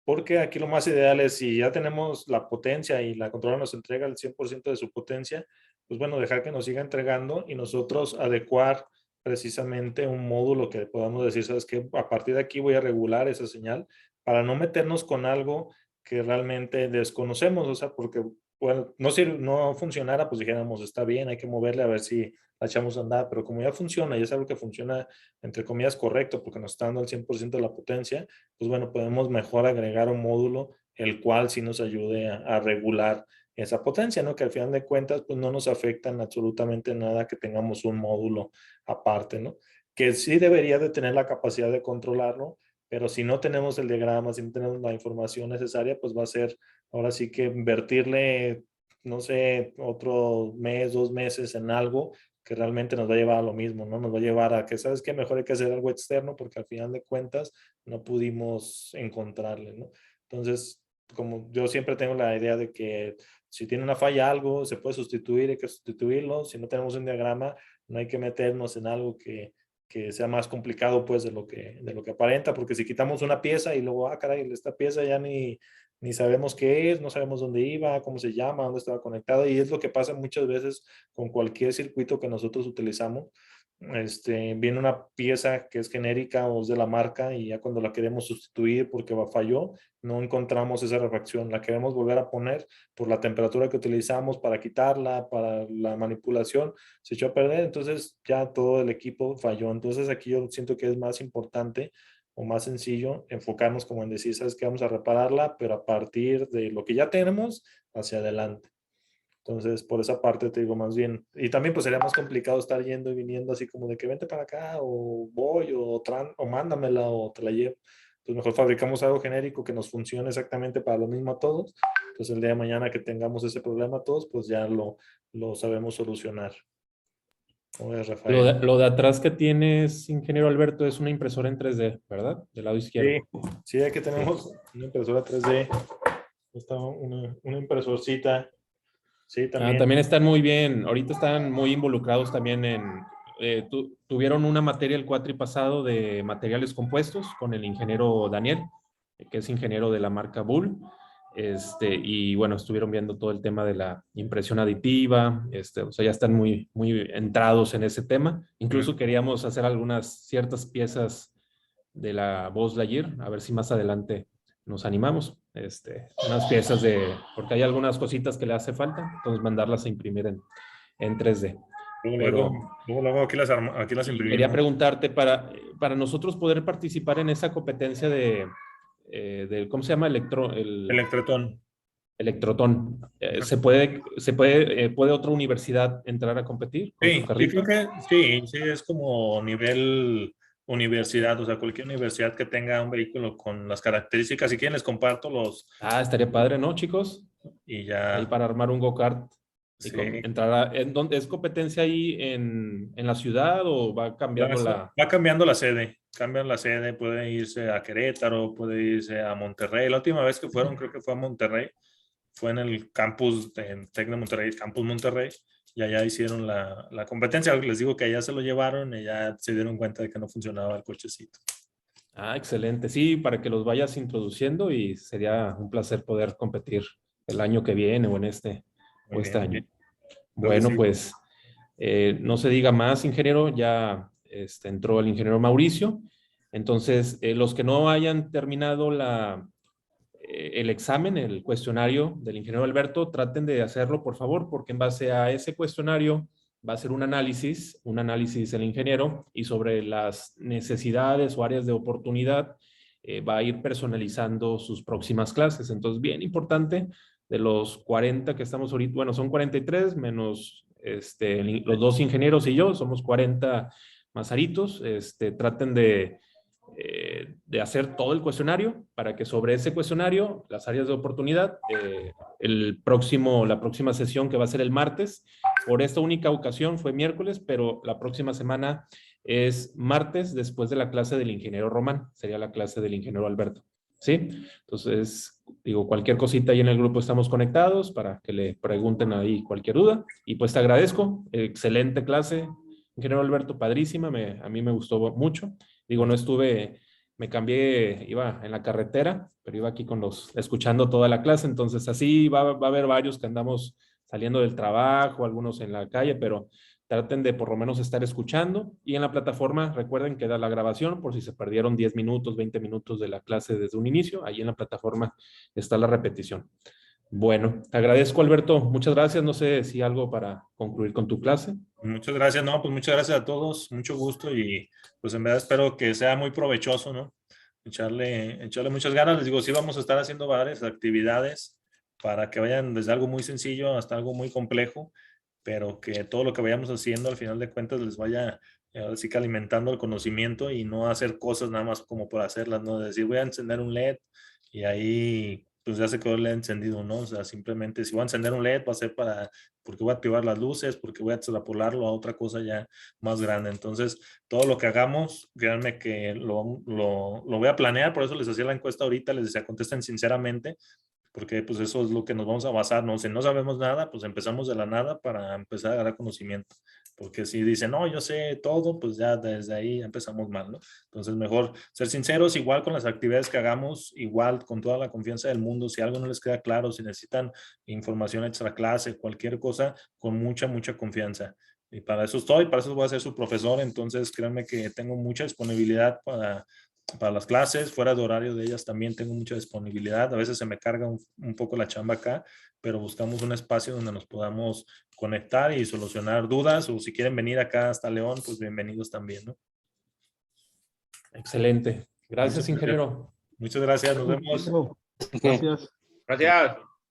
Speaker 1: Porque aquí lo más ideal es si ya tenemos la potencia y la controladora nos entrega el 100% de su potencia, pues bueno, dejar que nos siga entregando y nosotros adecuar precisamente un módulo que podamos decir, ¿sabes qué? A partir de aquí voy a regular esa señal para no meternos con algo que realmente desconocemos, o sea, porque bueno, no funcionara, pues dijéramos, está bien, hay que moverle a ver si la echamos a andar, pero como ya funciona y es algo que funciona, entre comillas, correcto, porque nos está dando el 100% de la potencia, pues bueno, podemos mejor agregar un módulo el cual sí nos ayude a regular esa potencia, ¿no? Que al final de cuentas, pues no nos afecta en absolutamente nada que tengamos un módulo aparte, ¿no? Que sí debería de tener la capacidad de controlarlo, pero si no tenemos el diagrama, si no tenemos la información necesaria, pues va a ser ahora sí que invertirle, no sé, otro mes, 2 meses en algo que realmente nos va a llevar a lo mismo, ¿no? Nos va a llevar a que, ¿sabes qué? Mejor hay que hacer algo externo porque al final de cuentas no pudimos encontrarle, ¿no? Entonces, como yo siempre tengo la idea de que si tiene una falla algo, se puede sustituir, hay que sustituirlo. Si no tenemos un diagrama, no hay que meternos en algo que sea más complicado pues de lo que aparenta, porque si quitamos una pieza y luego, caray, esta pieza ya ni sabemos qué es, no sabemos dónde iba, cómo se llama, dónde estaba conectada, y es lo que pasa muchas veces con cualquier circuito que nosotros utilizamos. Viene una pieza que es genérica o es de la marca y ya cuando la queremos sustituir porque falló, no encontramos esa refracción, la queremos volver a poner por la temperatura que utilizamos para quitarla, para la manipulación, se echó a perder, entonces ya todo el equipo falló. Entonces aquí yo siento que es más importante o más sencillo enfocarnos como en decir, sabes que vamos a repararla, pero a partir de lo que ya tenemos hacia adelante. Entonces, por esa parte te digo más bien, y también pues sería más complicado estar yendo y viniendo así como de que vente para acá o voy o mándamela o te la llevo. Entonces mejor fabricamos algo genérico que nos funcione exactamente para lo mismo a todos. Entonces el día de mañana que tengamos ese problema todos, pues ya lo sabemos solucionar. ¿Cómo ves, Rafael?
Speaker 13: Lo de atrás que tienes, ingeniero Alberto, es una impresora en 3D, ¿verdad? Del lado izquierdo.
Speaker 1: Sí, aquí tenemos una impresora 3D. Está una impresorcita. Sí, también.
Speaker 13: También están muy bien, ahorita están muy involucrados también tuvieron una materia el cuatri pasado de materiales compuestos con el ingeniero Daniel, que es ingeniero de la marca Bull. Y bueno, estuvieron viendo todo el tema de la impresión aditiva, o sea, ya están muy, muy entrados en ese tema. Incluso queríamos hacer algunas ciertas piezas de la Buzz Lightyear, a ver si más adelante nos animamos. Unas piezas porque hay algunas cositas que le hace falta, entonces mandarlas a imprimir en 3D.
Speaker 1: Luego aquí las imprimimos.
Speaker 13: Quería preguntarte, para nosotros poder participar en esa competencia del ¿cómo se llama?
Speaker 1: Electrotón.
Speaker 13: Electrotón. ¿Puede otra universidad entrar a competir con su carrito?
Speaker 1: Creo que sí, es como nivel universidad, o sea, cualquier universidad que tenga un vehículo con las características. Si quieren les comparto los...
Speaker 13: Estaría padre, ¿no, chicos?
Speaker 1: Y ya...
Speaker 13: Ahí para armar un go-kart.
Speaker 1: Sí.
Speaker 13: ¿Es competencia ahí en la ciudad o va cambiando
Speaker 1: Va cambiando la sede. Cambian la sede, puede irse a Querétaro, puede irse a Monterrey. La última vez que fueron, creo que fue a Monterrey. Fue en el campus de Tec de Monterrey, Campus Monterrey. Y allá hicieron la competencia. Les digo que allá se lo llevaron y ya se dieron cuenta de que no funcionaba el cochecito.
Speaker 13: Excelente. Sí, para que los vayas introduciendo y sería un placer poder competir el año que viene o en este año. Bueno, pues no se diga más, ingeniero. Ya entró el ingeniero Mauricio. Entonces, los que no hayan terminado el examen, el cuestionario del ingeniero Alberto, traten de hacerlo, por favor, porque en base a ese cuestionario va a hacer un análisis el ingeniero, y sobre las necesidades o áreas de oportunidad va a ir personalizando sus próximas clases. Entonces, bien importante, de los 40 que estamos ahorita, bueno, son 43 menos los dos ingenieros y yo, somos 40 mazaritos. Traten de hacer todo el cuestionario para que sobre ese cuestionario, las áreas de oportunidad, la próxima sesión, que va a ser el martes, por esta única ocasión fue miércoles, pero la próxima semana es martes, después de la clase del ingeniero Román, sería la clase del ingeniero Alberto. ¿Sí? Entonces, digo, cualquier cosita ahí en el grupo estamos conectados para que le pregunten ahí cualquier duda. Y pues te agradezco, excelente clase, ingeniero Alberto, padrísima, a mí me gustó mucho. Digo, no estuve, me cambié, iba en la carretera, pero iba aquí escuchando toda la clase. Entonces así va a haber varios que andamos saliendo del trabajo, algunos en la calle, pero traten de por lo menos estar escuchando. Y en la plataforma, recuerden que da la grabación por si se perdieron 10 minutos, 20 minutos de la clase desde un inicio. Ahí en la plataforma está la repetición. Bueno, te agradezco, Alberto. Muchas gracias. No sé si algo para concluir con tu clase.
Speaker 1: Muchas gracias. No, pues muchas gracias a todos. Mucho gusto y pues en verdad espero que sea muy provechoso, ¿no? Echarle muchas ganas. Les digo, sí vamos a estar haciendo varias actividades para que vayan desde algo muy sencillo hasta algo muy complejo, pero que todo lo que vayamos haciendo al final de cuentas les vaya así que alimentando el conocimiento y no hacer cosas nada más como por hacerlas, ¿no? De decir, voy a encender un LED y ahí pues ya se quedó el LED encendido, ¿no? O sea, simplemente si voy a encender un LED va a ser porque voy a activar las luces, porque voy a extrapolarlo a otra cosa ya más grande. Entonces, todo lo que hagamos, créanme que lo voy a planear, por eso les hacía la encuesta ahorita, les decía, contesten sinceramente, porque pues eso es lo que nos vamos a basar, ¿no? Si no sabemos nada, pues empezamos de la nada para empezar a ganar conocimiento. Porque si dicen, no, yo sé todo, pues ya desde ahí empezamos mal, ¿no? Entonces, mejor ser sinceros, igual con las actividades que hagamos, igual con toda la confianza del mundo. Si algo no les queda claro, si necesitan información extra clase, cualquier cosa, con mucha confianza. Y para eso estoy, para eso voy a ser su profesor. Entonces, créanme que tengo mucha disponibilidad para las clases, fuera de horario de ellas también tengo mucha disponibilidad. A veces se me carga un poco la chamba acá, pero buscamos un espacio donde nos podamos conectar y solucionar dudas, o si quieren venir acá hasta León, pues bienvenidos también, ¿no?
Speaker 13: Excelente. Gracias, ingeniero.
Speaker 1: Muchas gracias, nos vemos.
Speaker 10: Gracias.
Speaker 11: Gracias.